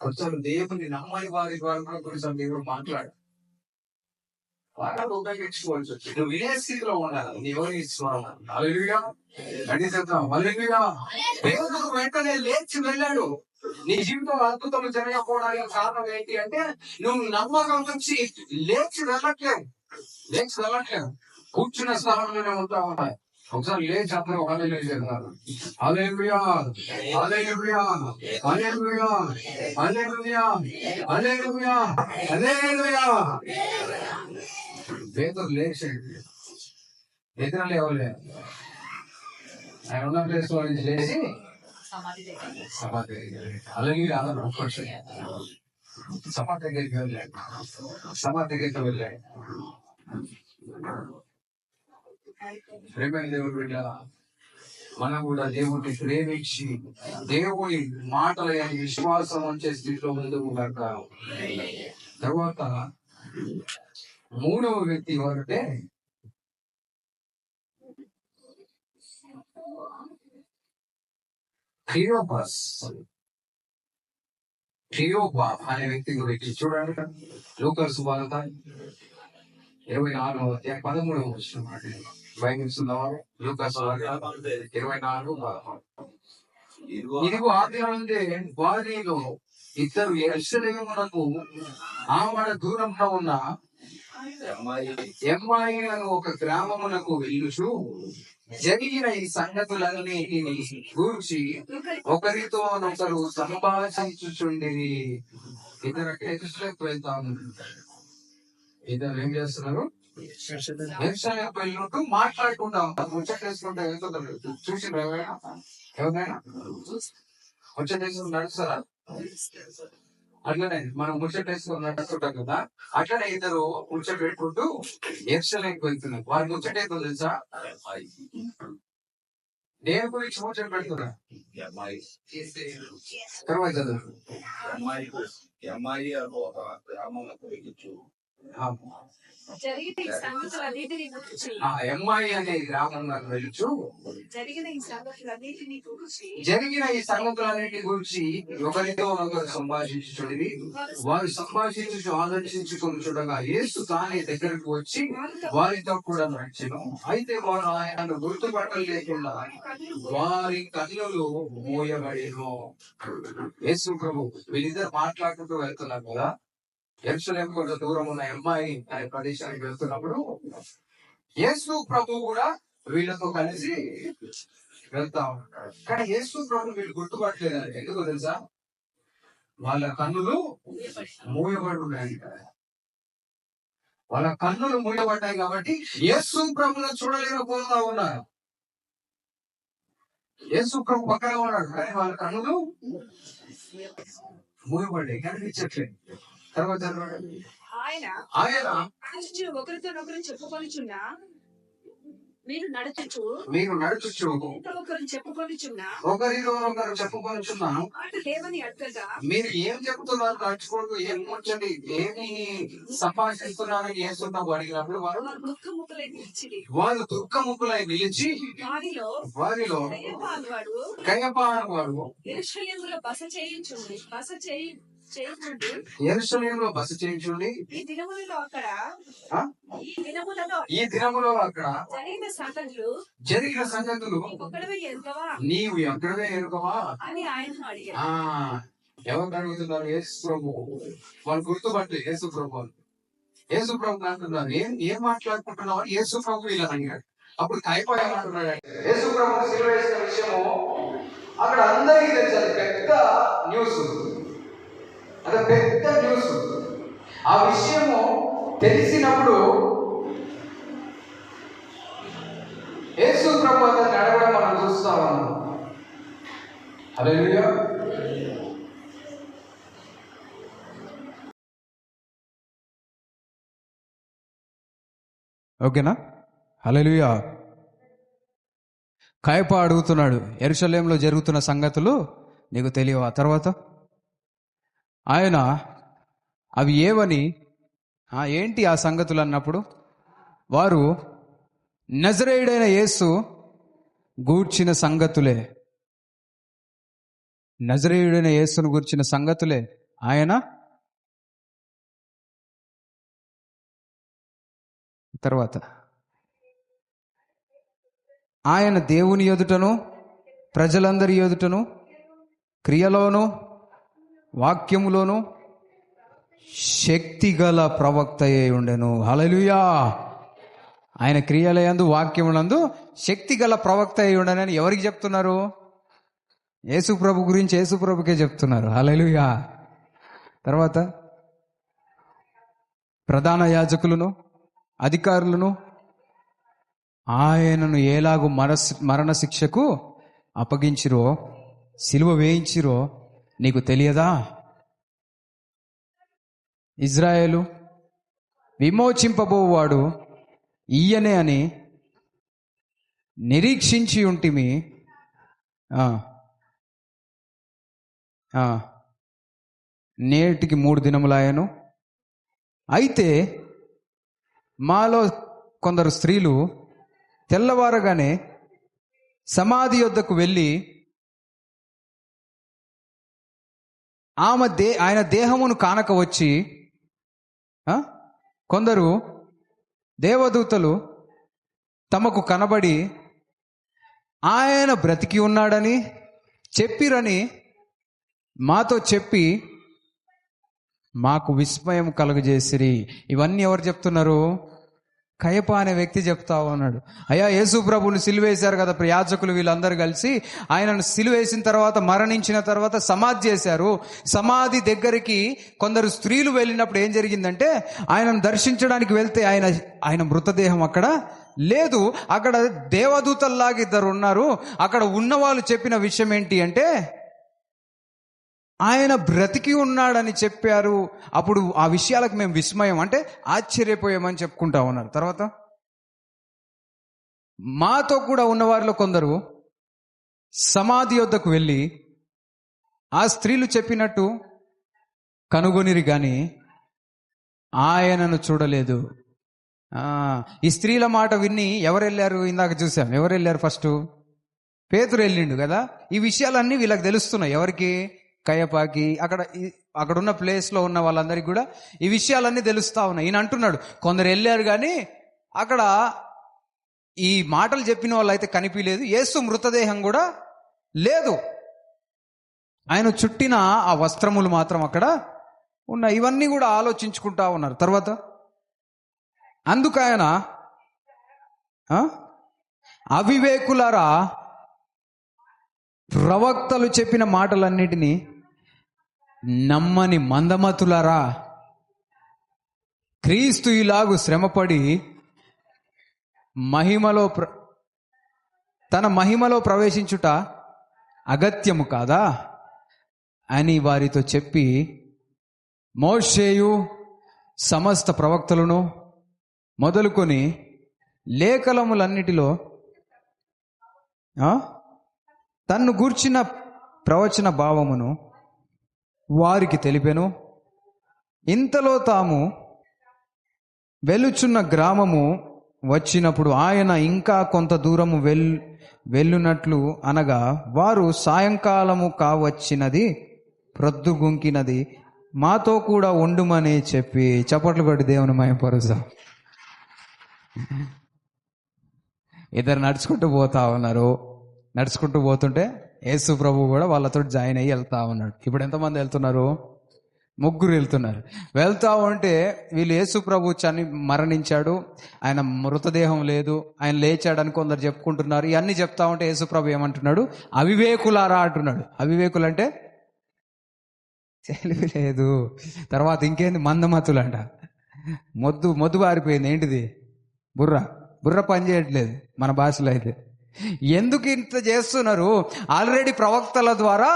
కొంచెం దేవుని నమ్మని వారి ద్వారా కూడా కొంచెం దేవుడు మాట్లాడు. వాళ్ళని ఉపయోగించుకోవాల్సి వచ్చింది. నువ్వు వినే స్థితిలో ఉండాలి. నీ ఎవరు ఇస్తున్నావు? హల్లెలూయా. అడిగి చెప్తాం. హల్లెలూయా. దేవుడు వెంటనే లేచి వెళ్ళాడు. నీ జీవితం అద్భుతం జరగకపోవడానికి కారణం ఏంటి అంటే నువ్వు నమ్మకం నుంచి లేచి వెళ్ళట్లేవు. కూర్చున్న స్థానంలోనే ఉంటా ఉన్నాయి. ఒకసారి లేచి అందరూ హల్లెలూయా చెప్తారు. హల్లెలూయా, హల్లెలూయా, హల్లెలూయా, హల్లెలూయా, హల్లెలూయా, హల్లెలూయా. పేతురు లేచాడు. నిద్ర లేవలే. ఆయన ఉన్న ప్లేస్ లో నుంచి లేచి సమాధి దగ్గరికి, హల్లెలూయా అన్నాడు. సమాధి దగ్గరికి వెళ్ళాడు. సమాధి దగ్గరికి వెళ్ళాడు. ప్రేమైన దేవుడు బిడ్డ, మనం కూడా దేవుడిని ప్రేమించి దేవుని మాటల విశ్వాసం వచ్చే స్థితిలో ముందుకు వెళ్తాం. తర్వాత 3వ వ్యక్తి ఎవరంటే క్లియోపాస్. క్లియోపా అనే వ్యక్తి గురించి చూడండి. లూకా సువార్త 24:13 వచ్చిన బైబిల్స్ ఉన్నవారు లూకా సువార్త 24:13. ఇదిగో ఆదికాలముందే వారిలో ఇద్దరు యెరూషలేమునకు ఆమడ దూరంలో ఉన్న ఎమ్మాయి అను ఒక గ్రామమునకు వెళ్ళుచు జరిగిన ఈ సంగతులన్నిటిని గూర్చి ఒకరితో ఒకరు సంభాషించుచుండిరి. ఇద్దరు ఎరుషలేముకు వెళ్తాము. ఇద్దరు ఏం చేస్తున్నారు? ఎరుషలేముకు వెళ్ళినట్టు మాట్లాడుకుంటాం. ముచ్చటేసుకుంటా వెళ్తున్నారు. చూసిన ఎవరైనా ముచ్చటేసుకుని నడుస్తారా? అట్లనే మనం ముచ్చటేసుకుని నడుస్తుంటాం కదా, అట్లనే ఇద్దరు ముచ్చట పెట్టుకుంటూ ఎరుషలేముకు వెళ్తున్నారు. వారి ముచ్చటేదో తెలుసా? దేని గురించి ముచ్చట పెడుతున్నా? తర్వాత ఎమ్మాయి అనే గ్రామంలో వెళ్ళచ్చు జరిగిన ఈ సంగతులన్నిటి గురించి ఒకరితో ఒకరు సంభాషించుచుండిరి. వారు సంభాషించు ఆలోచించుకొని చూడగా యేసు తానే దగ్గరకు వచ్చి వారితో కూడా నడిచెను. అయితే వారు ఆయనను గుర్తుపట్టలేకుండా వారి కన్నులు మూయబడెను. యేసు ప్రభు వీళ్ళిద్దరు మాట్లాడుకుంటూ వెళ్తున్నారు కదా, యెరూషలేము కొంచెం దూరం ఉన్న అమ్మాయి అనే ప్రదేశానికి వెళ్తున్నప్పుడు యేసు ప్రభు కూడా వీళ్ళతో కలిసి వెళ్తా ఉంటాడు. కానీ యేసు ప్రభు వీళ్ళు గుర్తుపట్టలేదండి. ఎందుకో తెలుసా? వాళ్ళ కన్నులు మూయబడి ఉన్నాయి. వాళ్ళ కన్నులు మూయబడ్డాయి కాబట్టి యేసు ప్రభును చూడలేకపోతా ఉన్నారు. యేసు ప్రభు పక్కన ఉన్నాడు కానీ వాళ్ళ కన్నులు మూయబడ్డాయి, కనిపించట్లేదు. తర్వాత ఆయన ఒకరితో చెప్పుకొనిచున్నా మీరు నడుచుచు ఒకరిలో ఒకరు చెప్పుకొనిచున్నా మీరు ఏం చెప్తున్నారు, నడుచుకోండి, ఏం ముచ్చండి, ఏమి సంభాషిస్తున్నారని చేస్తున్నావు అడిగినప్పుడు వాళ్ళు దుఃఖముఖులై నిలిచి వారిలో కయపా వాడు యెరూషలేములో బస చేయించుండి యెరూషలేములో బస చేయించుండి ఈ దినములలో అక్కడ ఆ? ఈ ఈ దినములో అక్కడ జరిగిన సంగతులు ఒక్కడవే ఎరుగవా? నీవు ఎక్కడవే ఎరుగవా అని ఆయన అడిగారు. ఎవరు అడుగుతున్నారు? యేసు ప్రభు. వాళ్ళు గుర్తుపట్టి యేసు ప్రభు వాళ్ళు. యేసు ప్రభు అంటున్నారు, ఏం మాట్లాడుకుంటున్నావు? యేసు ప్రభు ఇలా అడిగాడు. అప్పుడు కయప ఏమంటున్నాడు? యేసు ప్రభు సిలువ వేసిన విషయము అక్కడ అందరికీ తెలుసు. అది పెద్ద న్యూస్, అది పెద్ద న్యూస్. ఆ విషయము తెలిసినప్పుడు యేసు ప్రభు అతన్ని అడగడం మనం చూస్తా ఉన్నాం. హల్లెలూయా. ఓకేనా? హల్లెలూయా. కయప అడుగుతున్నాడు, యెరూషలేములో జరుగుతున్న సంగతులు నీకు తెలియవా? తర్వాత ఆయన అవి ఏవని, ఏంటి ఆ సంగతులు అన్నప్పుడు వారు నజరేయుడైన యేసు గూర్చిన సంగతులే, నజరేయుడైన యేసును గూర్చిన సంగతులే. ఆయన తర్వాత ఆయన దేవుని ఎదుటను ప్రజలందరి ఎదుటను క్రియలోను వాక్యములోను శక్తిగల ప్రవక్త అయి ఉండెను. హల్లెలూయా. ఆయన క్రియలయందు వాక్యములందు శక్తిగల ప్రవక్త అయి ఉండనని ఎవరికి చెప్తున్నారు? యేసు ప్రభు గురించి యేసు ప్రభుకే చెప్తున్నారు. హల్లెలూయా. తర్వాత ప్రధాన యాజకులను అధికారులను ఆయనను ఎలాగూ మరణ శిక్షకు అప్పగించిరో, సిలువ వేయించిరో నీకు తెలియదా? ఇజ్రాయేలు విమోచింపబోవాడు ఈయనే అని నిరీక్షించి ఉంటిమి. నేటికి 3 దినములాయను. అయితే మాలో కొందరు స్త్రీలు తెల్లవారగానే సమాధి యొద్దకు వెళ్ళి ఆయన దేహమును కానక వచ్చి, కొందరు దేవదూతలు తమకు కనబడి ఆయన బ్రతికి ఉన్నాడని చెప్పిరని మాతో చెప్పి మాకు విస్మయం కలుగజేసిరి. ఇవన్నీ ఎవరు చెప్తున్నారు? కయప అనే వ్యక్తి చెప్తా ఉన్నాడు. అయ్యా, యేసు ప్రభువుని సిలువేశారు కదా యాజకులు, వీళ్ళందరూ కలిసి ఆయనను సిలువేసిన తర్వాత, మరణించిన తర్వాత సమాధి చేశారు. సమాధి దగ్గరికి కొందరు స్త్రీలు వెళ్ళినప్పుడు ఏం జరిగిందంటే, ఆయనను దర్శించడానికి వెళ్తే ఆయన మృతదేహం అక్కడ లేదు. అక్కడ దేవదూతల్లాగా 2 ఉన్నారు. అక్కడ ఉన్న వాళ్ళు చెప్పిన విషయం ఏంటి అంటే, ఆయన బ్రతికి ఉన్నాడని చెప్పారు. అప్పుడు ఆ విషయాలకు మేము విస్మయం అంటే ఆశ్చర్యపోయామని చెప్పుకుంటా ఉన్నారు. తర్వాత మాతో కూడా ఉన్నవారిలో కొందరు సమాధి యొద్దకు వెళ్ళి ఆ స్త్రీలు చెప్పినట్టు కనుగొనిరి గాని ఆయనను చూడలేదు. ఈ స్త్రీల మాట విని ఎవరు వెళ్ళారు? ఇందాక చూసాం. ఎవరు వెళ్ళారు? ఫస్ట్ పేతురు వెళ్ళిండు కదా. ఈ విషయాలన్నీ వీళ్ళకి తెలుస్తున్నాయి. ఎవరికి? కయపాకి. అక్కడ ఉన్న ప్లేస్లో ఉన్న వాళ్ళందరికీ కూడా ఈ విషయాలన్నీ తెలుస్తా ఉన్నాయి. ఈయన అంటున్నాడు, కొందరు వెళ్ళారు కానీ అక్కడ ఈ మాటలు చెప్పిన వాళ్ళు అయితే కనిపించలేదు. యేసు మృతదేహం కూడా లేదు. ఆయన చుట్టిన ఆ వస్త్రములు మాత్రం అక్కడ ఉన్నాయి. ఇవన్నీ కూడా ఆలోచించుకుంటా ఉన్నారు. తర్వాత అందుకు ఆయన, అవివేకులారా, ప్రవక్తలు చెప్పిన మాటలన్నిటినీ నమ్మని మందమతులారా, క్రీస్తు ఇలాగు శ్రమపడి తన మహిమలో ప్రవేశించుట అగత్యము కాదా అని వారితో చెప్పి, మోషేయు సమస్త ప్రవక్తలను మొదలుకొని లేఖనములన్నిటిలో తన్ను గూర్చిన ప్రవచన భావమును వారికి తెలిపెను. ఇంతలో తాము వెలుచున్న గ్రామము వచ్చినప్పుడు ఆయన ఇంకా కొంత దూరము వెళ్ళునట్లు అనగా వారు సాయంకాలము కావచ్చినది, ప్రొద్దుగుంకినది, మాతో కూడా ఉండుమని చెప్పి చప్పట్లు కొట్టి దేవుని మహిమపరుస్తాం. ఇద్దరు నడుచుకుంటూ పోతా ఉన్నారు. నడుచుకుంటూ పోతుంటే యేసు ప్రభు కూడా వాళ్ళతో జాయిన్ అయ్యి వెళ్తా ఉన్నాడు. ఇప్పుడు ఎంతమంది వెళ్తున్నారు? ముగ్గురు వెళ్తున్నారు. వెళ్తా ఉంటే వీళ్ళు యేసు ప్రభు మరణించాడు, ఆయన మృతదేహం లేదు, ఆయన లేచాడని కొందరు చెప్పుకుంటున్నారు. ఇవన్నీ చెప్తా ఉంటే యేసు ప్రభు ఏమంటున్నాడు? అవివేకులారా అంటున్నాడు. అవివేకులు అంటే తెలివి లేదు. తర్వాత ఇంకేంది? మందమతులంట. మొద్దు బారిపోయింది. ఏంటిది? బుర్ర పని చేయట్లేదు మన భాషలో అయితే. ఎందుకు ఇంత చేస్తున్నారు? ఆల్రెడీ ప్రవక్తల ద్వారా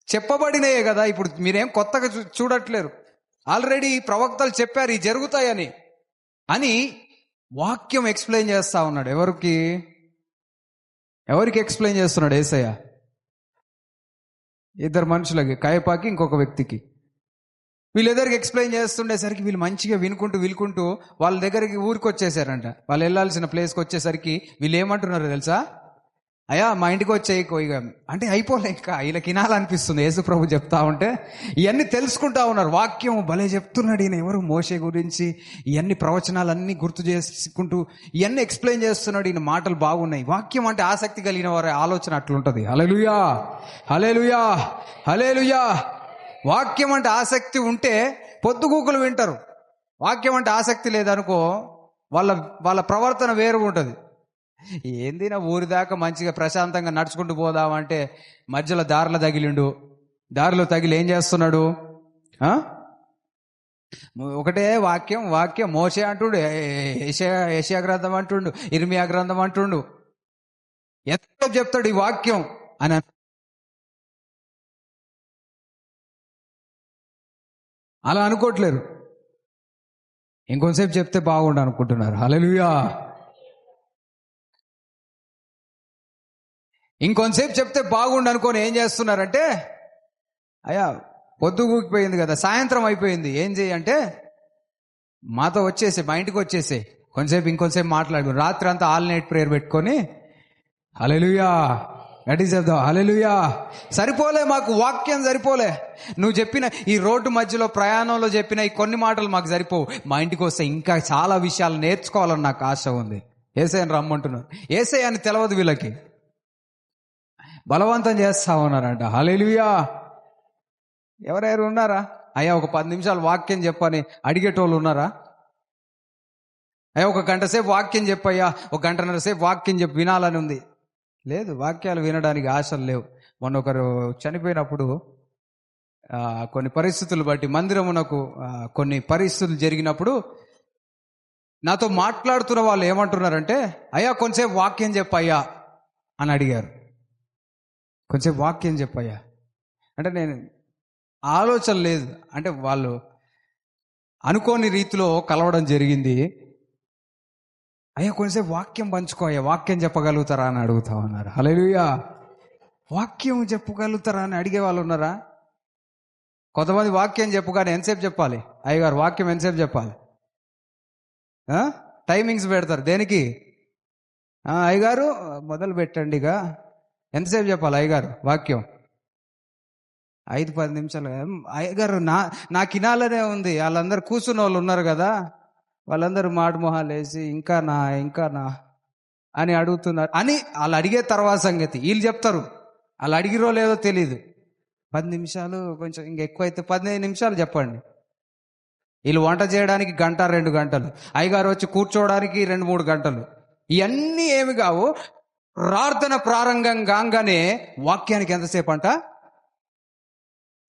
చెప్పబడినాయే కదా. ఇప్పుడు మీరేం కొత్తగా చూడట్లేరు. ఆల్రెడీ ప్రవక్తలు చెప్పారు ఈ జరుగుతాయని అని వాక్యం ఎక్స్ప్లెయిన్ చేస్తా ఉన్నాడు. ఎవరికి ఎక్స్ప్లెయిన్ చేస్తున్నాడు? యేసయ్య ఇద్దరు మనుషులకి, కయపాకి ఇంకొక వ్యక్తికి. వీళ్ళిద్దరికి ఎక్స్ప్లెయిన్ చేస్తుండేసరికి వీళ్ళు మంచిగా వినుకుంటూ వాళ్ళ దగ్గరికి ఊరికి వచ్చేసారంట. వాళ్ళు వెళ్ళాల్సిన ప్లేస్కి వచ్చేసరికి వీళ్ళు ఏమంటున్నారు తెలుసా? అయ్యా మా ఇంటికి వచ్చేయి ఇక అంటే అయిపోలే, ఇంకా వీళ్ళకి వినాలనిపిస్తుంది. యేసు ప్రభు చెప్తా ఉంటే ఇవన్నీ తెలుసుకుంటా ఉన్నారు. వాక్యం భలే చెప్తున్నాడు ఈయన. ఎవరు? మోషే గురించి ఇవన్నీ ప్రవచనాలన్నీ గుర్తు చేసుకుంటూ ఇవన్నీ ఎక్స్ప్లెయిన్ చేస్తున్నాడు. ఈయన మాటలు బాగున్నాయి. వాక్యం అంటే ఆసక్తి కలిగిన వారి ఆలోచన అట్లుంటది. హల్లెలూయా, హల్లెలూయా, హల్లెలూయా. వాక్యం అంటే ఆసక్తి ఉంటే పొద్దుగూకులు వింటారు. వాక్యం అంటే ఆసక్తి లేదనుకో వాళ్ళ ప్రవర్తన వేరుగా ఉంటుంది. ఏంది నా ఊరి దాకా మంచిగా ప్రశాంతంగా నడుచుకుంటూ పోదామంటే మధ్యలో దారిలో తగిలి ఏం చేస్తున్నాడు? ఒకటే వాక్యం మోషే అంటుండు, యెషయా గ్రంథం అంటుండు, ఇర్మియా గ్రంథం అంటుండు. ఎంతో చెప్తాడు ఈ వాక్యం అని. అలా అనుకోవట్లేరు. ఇంకొంతసేపు చెప్తే బాగుండు అనుకుంటున్నారు. హల్లెలూయా. ఇంకొంతసేపు చెప్తే బాగుండు అనుకొని ఏం చేస్తున్నారంటే, అయ్యా పొద్దు ఊగిపోయింది కదా, సాయంత్రం అయిపోయింది, ఏం చేయంటే మాతో వచ్చేసే, మా ఇంటికి వచ్చేసే, ఇంకొంతసేపు మాట్లాడు. రాత్రి అంతా ఆల్ నైట్ ప్రేయర్ పెట్టుకొని హల్లెలూయా గట్టి చెప్దాం. హల్లెలూయా. సరిపోలే, మాకు వాక్యం సరిపోలే. నువ్వు చెప్పిన ఈ రోడ్డు మధ్యలో ప్రయాణంలో చెప్పిన ఈ కొన్ని మాటలు మాకు సరిపోవు. మా ఇంటికి వస్తే ఇంకా చాలా విషయాలు నేర్చుకోవాలని నాకు ఆశ ఉంది. యేసయ్యని రమ్మంటున్నారు. యేసయ్య అని తెలవదు వీళ్ళకి, బలవంతం చేస్తా ఉన్నారంట. హల్లెలూయా. ఎవరెవరు ఉన్నారా? అయ్యా ఒక 10 నిమిషాలు వాక్యం చెప్పని అడిగేటోళ్ళు ఉన్నారా? అయ్యా ఒక గంట సేపు వాక్యం చెప్పయ్యా, ఒక గంటన్నర సేపు వాక్యం చెప్పి వినాలని ఉంది. లేదు, వాక్యాలు వినడానికి ఆశలు లేవు. మొన్న ఒకరు చనిపోయినప్పుడు కొన్ని పరిస్థితులు బట్టి మందిరమునకు కొన్ని పరిస్థితులు జరిగినప్పుడు నాతో మాట్లాడుతున్న వాళ్ళు ఏమంటున్నారంటే, అయ్యా కొంచెంసేపు వాక్యం చెప్పయ్యా అని అడిగారు. కొంచెంసేపు వాక్యం చెప్పయ్యా అంటే నేను ఆలోచన లేదు, అంటే వాళ్ళు అనుకోని రీతిలో కలవడం జరిగింది. అయ్యా కొంచెంసేపు వాక్యం పంచుకో, అయ్యా వాక్యం చెప్పగలుగుతారా అని అడుగుతా ఉన్నారు. హల్లెలూయా. వాక్యం చెప్పగలుగుతారా అని అడిగే వాళ్ళు ఉన్నారా? కొంతమంది వాక్యం చెప్పగానే ఎంతసేపు చెప్పాలి? అయ్యగారు వాక్యం ఎంతసేపు చెప్పాలి? టైమింగ్స్ పెడతారు. దేనికి? అయ్యగారు మొదలు పెట్టండిగా. ఎంతసేపు చెప్పాలి అయ్యగారు వాక్యం? 5-10 నిమిషాలు. అయ్యగారు నాకు వినాలనే ఉంది. వాళ్ళందరూ కూర్చున్న వాళ్ళు ఉన్నారు కదా, వాళ్ళందరూ మాటమొహాలు వేసి ఇంకా నా అని అడుగుతున్నారు అని వాళ్ళు అడిగే తర్వాత సంగతి వీళ్ళు చెప్తారు. వాళ్ళు అడిగిరో లేదో తెలీదు. 10 నిమిషాలు, కొంచెం ఇంకెక్కువైతే 15 నిమిషాలు చెప్పండి. వీళ్ళు వంట చేయడానికి 1-2 గంటలు, అయ్యగారు వచ్చి కూర్చోవడానికి 2-3 గంటలు. ఇవన్నీ ఏమి కావు. ప్రార్థన ప్రారంభం కాగానే వాక్యానికి ఎంతసేపు అంట?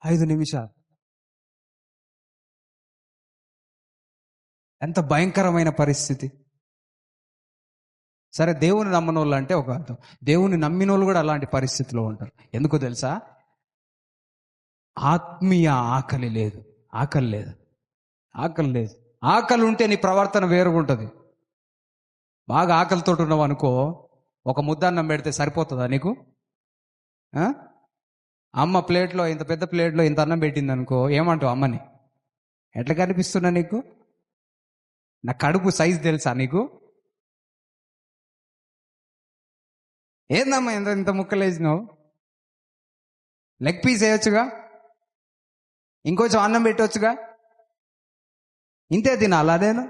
5 నిమిషాలు. ఎంత భయంకరమైన పరిస్థితి. సరే, దేవుని నమ్మనోళ్ళు అంటే ఒక అర్థం, దేవుని నమ్మినోళ్ళు కూడా అలాంటి పరిస్థితిలో ఉంటారు. ఎందుకో తెలుసా? ఆత్మీయ ఆకలి లేదు. ఆకలి ఉంటే నీ ప్రవర్తన వేరుగా ఉంటుంది. బాగా ఆకలితో ఉన్నావు అనుకో, ఒక ముద్ద అన్నం పెడితే సరిపోతుందా నీకు? అమ్మ ప్లేట్లో, ఇంత పెద్ద ప్లేట్లో ఇంత అన్నం పెట్టింది అనుకో, ఏమంటావు అమ్మని? ఎట్లా కనిపిస్తున్నా నీకు? నా కడుపు సైజు తెలుసా నీకు? ఏందమ్మా ఇంత ముక్కలేసినావు? Leg piece వేయచ్చుగా. ఇంకొంచెం అన్నం పెట్టవచ్చుగా, ఇంతే తినాలా నేను?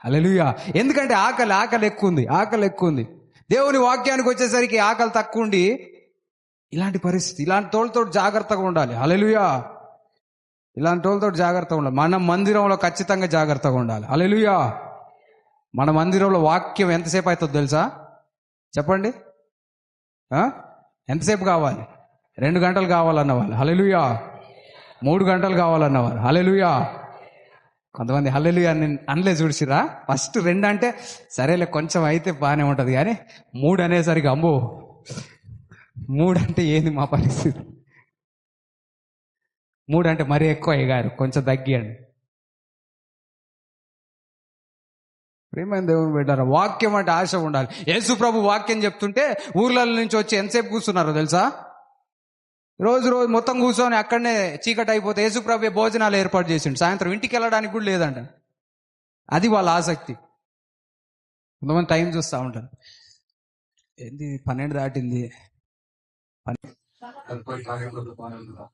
హల్లెలూయా. ఎందుకంటే ఆకలి ఎక్కువ ఉంది. దేవుని వాక్యానికి వచ్చేసరికి ఆకలి తక్కువ ఉండి ఇలాంటి పరిస్థితి, ఇలాంటి తోళ్ళతో జాగ్రత్తగా ఉండాలి. హల్లెలూయా. ఇలాంటి వాళ్ళతో జాగ్రత్తగా ఉండాలి. మన మందిరంలో ఖచ్చితంగా జాగ్రత్తగా ఉండాలి. హల్లెలూయా. మన మందిరంలో వాక్యం ఎంతసేపు అవుతుందో తెలుసా? చెప్పండి. ఎంతసేపు కావాలి? 2 గంటలు కావాలన్నవాళ్ళు హల్లెలూయా. 3 గంటలు కావాలన్నవారు హల్లెలూయా. కొంతమంది హల్లెలూయా అనలే చూసిరా. ఫస్ట్ 2 అంటే సరేలే కొంచెం అయితే బాగానే ఉంటుంది, కానీ 3 అనేసరికి అమ్మో 3 అంటే ఏంది మా పరిస్థితి? 3 అంటే మరీ ఎక్కువ అయ్యారు, కొంచెం తగ్గియండి. ప్రియమైన దేవుని బిడ్డలారా, వాక్యం అంటే ఆశ ఉండాలి. యేసు ప్రభు వాక్యం చెప్తుంటే ఊర్ల నుంచి వచ్చి ఎంతసేపు కూర్చున్నారో తెలుసా? రోజు మొత్తం కూర్చొని అక్కడనే చీకటి అయిపోతే యేసు ప్రభు భోజనాలు ఏర్పాటు చేసిండు. సాయంత్రం ఇంటికి వెళ్ళడానికి కూడా లేదంట. అది వాళ్ళ ఆసక్తి. కొంతమంది టైం చూస్తూ ఉంటారు, ఏంది 12 దాటింది. తదుపరి కార్యములు పాల్గొనుగా.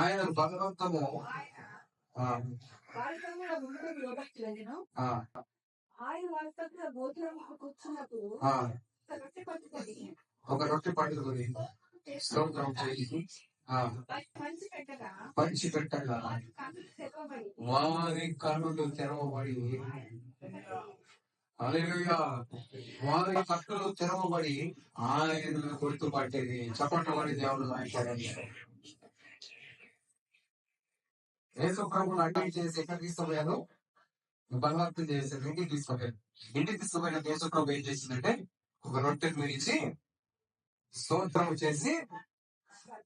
ఆయన బలవంతము ఆ, ఆ, ఆ, ఒక రొట్టె పట్టుకొని స్తోత్రం చేసి పంచి పెట్టగా వారి కన్నులు తెరవబడి, హల్లెలూయా, వారి కన్నులు తెరవబడి ఆయన గుర్తుపట్టేది. చప్పట్లు పడి దేవుడు వాయించారని యేసు ప్రభువును అడ్డం చేసి ఎక్కడ తీసుకుపోయారు? బలవంతం చేశారు, ఇంటికి తీసుకుపోయారు. ఇంటికి తీసుకుపోయిన యేసు ప్రభు ఏం చేసిందంటే ఒక రొట్టెను విరిచి స్తోత్రం చేసి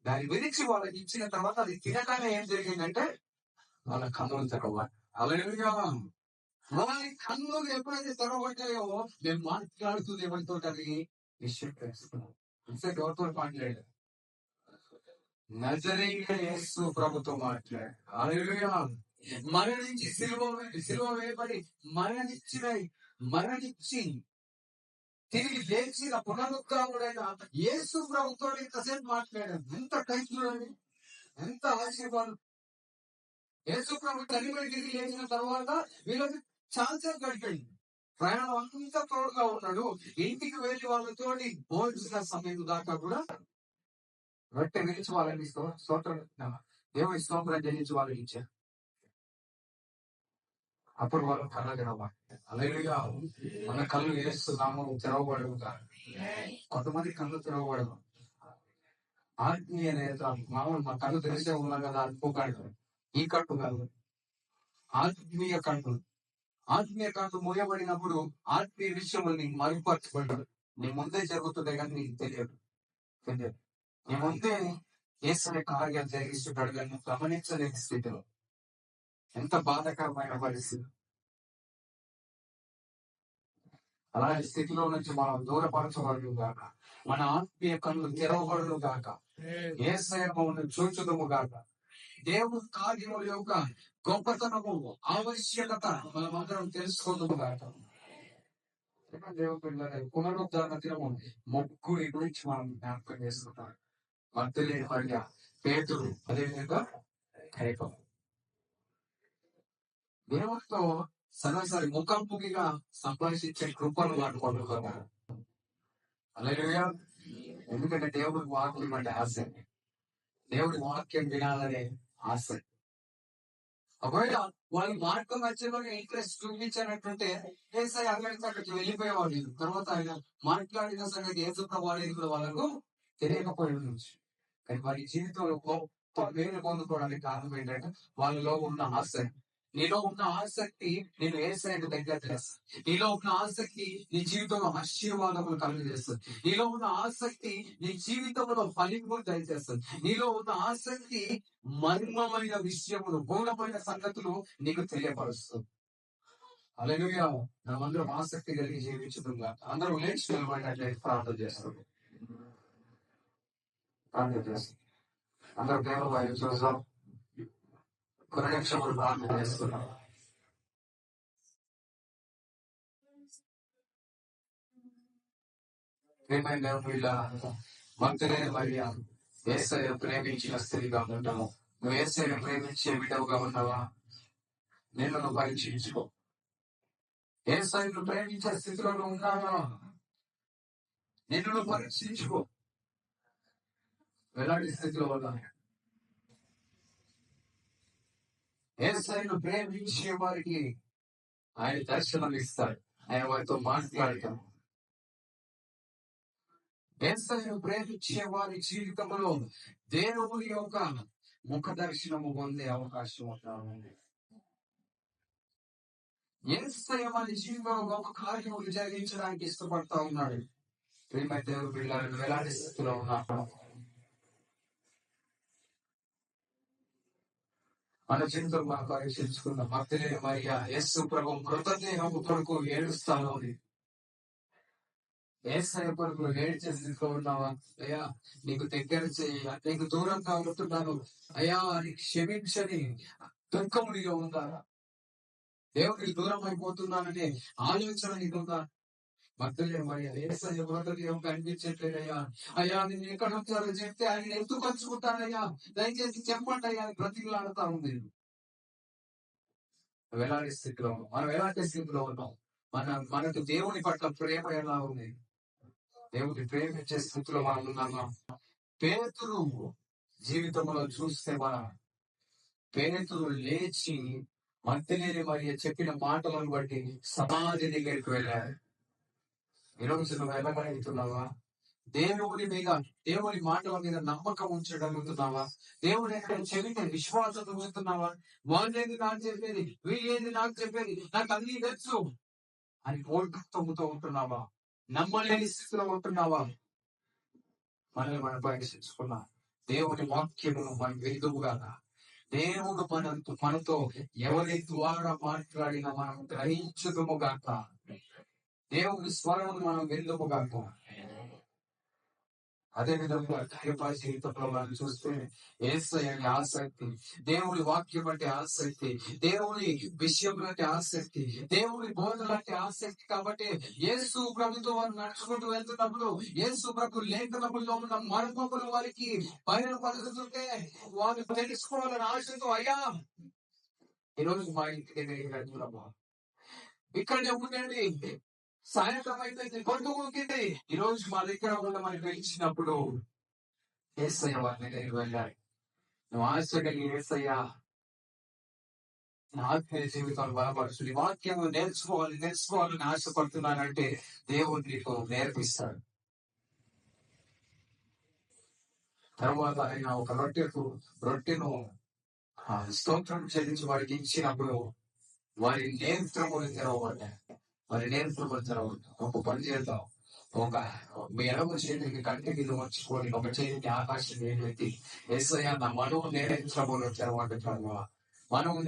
దాన్ని విరిచి వాళ్ళకి ఇచ్చిన తర్వాత అది తినగానే ఏం జరిగిందంటే వాళ్ళ కన్నులు తెరవాలి. హల్లెలూయా. వాళ్ళ కన్నులు ఎప్పుడైతే తెరవబడ్డాయో మేము మాట్లాడుతుంది ఎవరితో అది విషయం తెలుసుకున్నాం. ఇంతసేపు ఎవరితో మాట్లాడారు? నజరేయుడైన యేసు ప్రభుతో మాట్లాడారు. హల్లెలూయా. మరణించి సిలువ వేయబడి మరణించి తిరిగి లేచిన పునరుద్ధానుడైన యేసు ప్రభుతో ఇంతసేపు మాట్లాడారు. ఎంత టైంలో, ఎంత ఆశీర్వాదం. యేసు ప్రభు తల్లిపై తిరిగి లేచిన తర్వాత వీళ్ళకి ఛాన్సెస్ గడిపండి. ప్రయాణం అంతా తోడుగా ఉన్నాడు. ఇంటికి వెళ్ళి వాళ్ళతో భోజన సమయం దాకా కూడా రొట్టె విరిచి వాళ్ళని స్తోత్రం దేవుని స్తోత్రం చెల్లించి వాళ్ళకి ఇచ్చారు. అప్పుడు వాళ్ళు కళ్ళ తెరవాలి. హల్లెలూయా. మన కళ్ళు యేసునామమున తెరవబడవు కాదు. కొంతమంది కళ్ళు తెరవబడవు. ఆత్మీయ నేత మామూలు మా కళ్ళు తెరిచే ఉన్నా కదా అనుకోకండి. ఈ కట్టు కాదు, ఆత్మీయ కళ్ళు. ఆత్మీయ కళ్ళు మూయబడినప్పుడు ఆత్మీయ విషయములు నీకు మరుగుపరచబడ్డాడు. నీ ముందే జరుగుతుండే కానీ నీకు తెలియదు. నీ ముందే యేసు కార్యాలు జరిగిస్తుంటాడు కానీ నువ్వు గమనించలేని స్థితిలో. ఎంత బాధాకరమైన పరిస్థితి. అలాంటి స్థితిలో నుంచి మనం దూరపరచబడును గాక, మన ఆత్మీయ కళ్ళు తెరవబడును గాక, యేసయ్య మమ్మల్ని చూచుదుము గాక. దేవుని కార్యముల యొక్క గొప్పతనము, ఆవశ్యకత మనమందరం తెలుసుకోదుము గాక. దేవుని పిల్లలే, పునరుద్ధరణ దినము ముగ్గురి గురించి మనం జ్ఞాపకం చేసుకుంటాం. మత్తయి, మరియ, పేతురు, అదేవిధంగా కైప. దేవుడితో సరాసరి ముఖాముఖిగా సంభాషించే కృపను వాడు పొందుకున్నారు. హల్లెలూయా. ఎందుకంటే దేవుడి వాక్యం అంటే ఆశ, దేవుడి వాక్యం వినాలనే ఆశ. ఒకవేళ వాళ్ళు మార్గం మధ్యలో ఇంట్రెస్ట్ చూపించినట్టుంటే యేసయ్య అక్కడికి వెళ్ళిపోయేవాడు. తర్వాత ఆయన మాట్లాడిన సంగతి యేసు ప్రభు కూడా వాళ్ళకు తెలియకపోయి ఉండొచ్చు. కానీ వారి జీవితంలో గొప్ప మేలు పొందుకోవడానికి కారణం ఏంటంటే వాళ్ళలో ఉన్న ఆసక్తి. నీలో ఉన్న ఆసక్తి నేను యేసయ్యకు దగ్గర చేస్తాను. నీలో ఉన్న ఆసక్తి నీ జీవితంలో ఆశీర్వాదములు కలుగజేస్తుంది. నీలో ఉన్న ఆసక్తి నీ జీవితంలో ఫలింపు దయచేస్తుంది. నీలో ఉన్న ఆసక్తి మర్మమైన విషయములు, గూఢమైన సంగతులు నీకు తెలియపరుస్తుంది. హల్లెలూయా. మనమందరం ఆసక్తి కలిగి జీవించుతుందా? అందరూ లేచి నిలబడినట్లయితే ప్రార్థన చేస్తాం. అందరూ దేవుని వైపు చూద్దాం. కొన్ని నిమిషములు ప్రార్థన చేస్తున్నాం. ఏమైనా వీళ్ళ మంత్రులైన మరియ యేసయ్య ప్రేమించిన స్త్రీగా ఉంటాము. నువ్వు యేసయ్య ప్రేమించే బిడ్డవుగా ఉన్నావా? నిన్ను నువ్వు పరీక్షించుకో. యేసయ్యను ప్రేమించే స్థితిలో నువ్వు ఉన్నావా? నిన్ను నువ్వు పరీక్షించుకో. ఎలాంటి స్థితిలో ఉన్నావు? యేసయ్యను ప్రేమించే వారికి ఆయన దర్శనం ఇస్తాడు, ఆయన వారితో మాట్లాడతాడు. యేసయ్యను ప్రేమించే వారి జీవితంలో దేవుని యొక్క ముఖ దర్శనము పొందే అవకాశం ఉంది. యేసయ్య వారి జీవితంలో గొప్ప కార్యములు జరిగించడానికి ఇష్టపడతా ఉన్నాడు. ప్రేమ దేవుడు పిల్లలను ఎలాంటి స్థితిలో ఉన్నాడు? మన జీవితం మనం పరీక్షించుకున్న భక్తులే మరియా యేసు ప్రభు మృతదేహము కొరకు ఏడుస్తా ఉంది. యేసయ్య కొరకు ఏడ్చే స్థితిలో ఉన్నావా? అయ్యా నీకు దగ్గర చేయి, నీకు దూరంగా ఉంటున్నాను అయ్యా అని క్షమించని దుఃఖము నీలో ఉందా? దేవుడికి దూరం అయిపోతున్నాననే ఆలోచన నీకుందా? భక్తులే మరి యేసయ్య మృతదేహం కనిపించట్లేదయ్యా, అయ్యా నేను ఎక్కడ వచ్చారో చెప్తే ఆయన ఎందుకు పంచుకుంటానయ్యా, దయచేసి చెప్పండి అయ్యా అని బ్రతికులాడుతా ఉంది. నువ్వు ఎలాంటి స్థితిలో ఉన్నావు? మనం ఎలాంటి స్థితిలో ఉన్నాం? మనకు దేవుని పట్ల ప్రేమ ఎలా ఉంది? దేవుని ప్రేమించే స్థితిలో మనం ఉన్నామా? పేతురు జీవితంలో చూస్తే పేతురు లేచి మగ్దలేని మరియ చెప్పిన మాటలను బట్టి సమాధి దగ్గరికి వెళ్ళారు. ఈరోజు నువ్వు వెళ్ళగలుగుతున్నావా? దేవుని మాటల మీద నమ్మకం ఉంచగలుగుతున్నావా? దేవుని ఎక్కడ చెవిని విశ్వాసం ఉంచుతున్నావా? వాళ్ళేది నాకు చెప్పేది, వీళ్ళేది నాకు చెప్పేది, నాకు అన్ని తెలుసు అని మూర్ఖత్వముతో ఉంటున్నావా? నమ్మలేని స్థితిలో ఉంటున్నావా? మనల్ని మనం పరీక్షించుకున్నా దేవుని వాక్యమును మనం వెలుగుగా, దేవుడు మనతో ఎవరి ద్వారా మాట్లాడినా మనం గ్రహించుదుముగాక, దేవుని స్వరము మనం వెలుగుగాక. అదే విధంగా కయప జీవితంలో మనం చూస్తే యేసయ్య అనే ఆసక్తి, దేవుని వాక్యం అంటే ఆసక్తి, దేవుని విషయం అంటే ఆసక్తి, దేవుని బోధన అంటే ఆసక్తి. కాబట్టి యేసు ప్రభుతో వారు నడుచుకుంటూ వెళ్తున్నప్పుడు యేసు ప్రభు లేఖనముల్లో ఉన్న మర్మములు వారికి బయలుపరుస్తుంటే వారు తెలుసుకోవాలని ఆశతో, అయ్యా ఈరోజు మా ఇంటికి ఇక్కడే ఉండండి, సాయంత్రం అయితే కొడుకుంది, ఈ రోజు మా దగ్గర ఉండమని పిలిచినప్పుడు యేసయ్య వారి దగ్గరికి వెళ్ళాలి. నువ్వు ఆశ కలిగి యేసయ్య నా ఆత్మీయ జీవితాలు బలపరచు, నీ వాక్యము నేర్చుకోవాలని ఆశపడుతున్నానంటే దేవుడు నీకు నేర్పిస్తాడు. తర్వాత ఆయన ఒక రొట్టెను స్తోత్రం చెల్లించి వారికి ఇచ్చినప్పుడు వారి నేత్రములు తెరవబడ్డాయి. ఒక పని చేద్దాం, ఒక మీ ఎడమ చేతికి కంటికి వచ్చుకొని ఒక చేతికి ఆకాశం ఏదైతే యేసయ్య నా మనవు నేత్రములు తెరవబడ్డావా? మనవు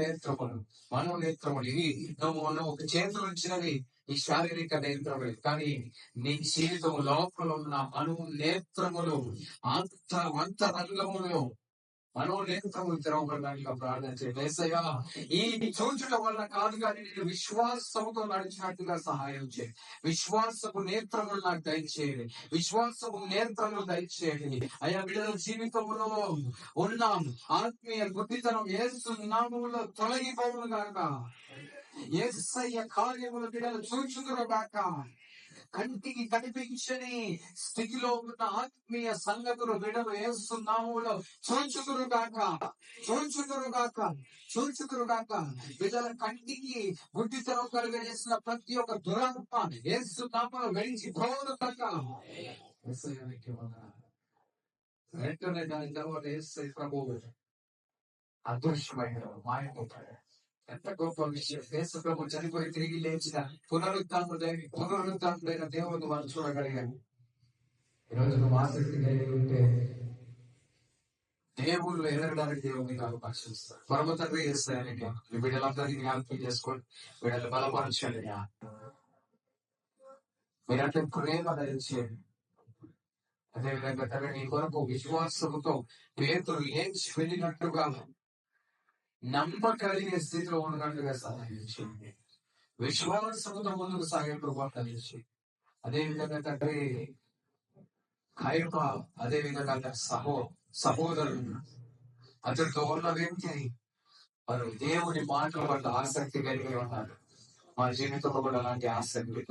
నేత్రములు ఇవి నువ్వు ఒక చేతులు ఉంచినవి ఈ శారీరక నేత్రములు, కానీ నీ జీవితం లోపల ఉన్న మనవు నేత్రములు అంత రంగములు మనోనేత్రములు తెరవబడడానికి ప్రార్థన చేయండి. యేసయ్యా ఈ చూచడం వల్ల కాదు, కానీ నేను విశ్వాసముతో నడిచినట్టుగా సహాయం చేయండి. విశ్వాసపు నేత్రములు నాకు దయచేయండి, విశ్వాసపు నేత్రములు దయచేయండి. అయ్యా బిడ్డల జీవితంలో ఉన్నాం ఆత్మీయ గుడ్డితనం యేసు నామములో తొలగిపోవును గాక. యేసయ్య కార్యములు బిడ్డలు చూచుదురు గాక. కంటికి కనిపించని స్థితిలో ఉన్న ఆత్మీయ సంగతులు బిడ్డలు యేసు నామములో చూచుదురు గాక. బిడ్డల కంటికి గుడ్డితనం కలిగజేసిన ప్రతి ఒక్క దురాత్మ యేసు నామములో వెళ్ళిపోవును గాక. వెంటనే దాని తర్వాత యేసయ్య ప్రభువు అదృశ్యమైన మాయమవుతాడు. ఎంత గొప్ప విషయం! యేసు ప్రభు చనిపోయి తిరిగి లేచిన పునరుద్ధానుడైన దేవుడు మనం చూడగలిగాము. ఈరోజు నువ్వు ఆసక్తి కలిగి ఉంటే దేవుళ్ళు ఎదగడానికి దేవుడిని అవకాశం ఇస్తారు. పరమ తండ్రి చేస్తాయని మీ బిడ్డలందరికీ జ్ఞాపకం చేసుకోండి, బిడ్డలు బలపరచండి. మీరంటే ప్రేమ దయచేయండి. అదేవిధంగా తండ్రి నీ కొరకు విశ్వాసముతో పేతురు లేచి వెళ్ళినట్టుగా నమ్మకలిగే స్థితిలో ఉన్నట్టుగా సహాయం చేయండి. విశ్వాసముతో ముందుకు సాగే కృప కలిగించి, అదేవిధంగా తండ్రి కయప, అదేవిధంగా సహోదరులు అతడితో ఉన్న వ్యక్తి వారు దేవుని మాటల పట్ల ఆసక్తి కలిగి ఉన్నారు. మా జీవితంలో కూడా అలాంటి ఆసక్తి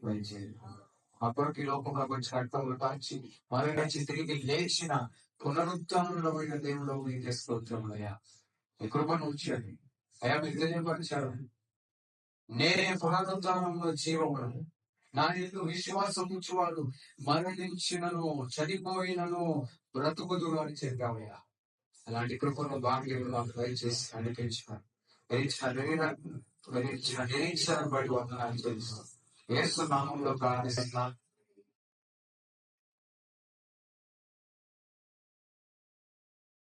పెంచేది మా కొరకు ఈ లోకంలో వచ్చిన రక్తంలో కాచి మరి నుంచి తిరిగి లేచిన పునరుత్థానంలో పోయిన దేవుడు నీకే స్తోత్రములయ్యా. ఈ కృపను ఉంచండి అయ్యా. మీకు తెలియపరిచారు, నేనే పునరుత్థానంలో జీవమును, నా యందు విశ్వాసం ఉంచువాడు మరణించినను చనిపోయినను బ్రతుకుదురు అని చెప్పావయ్యా. అలాంటి కృపను భాగ్యం నాకు దయచేసి నడిపించారు. నిరీక్షణ బట్టి వందనాలు తెలుసు. యేసు నామంలో ప్రార్థిస్తున్నా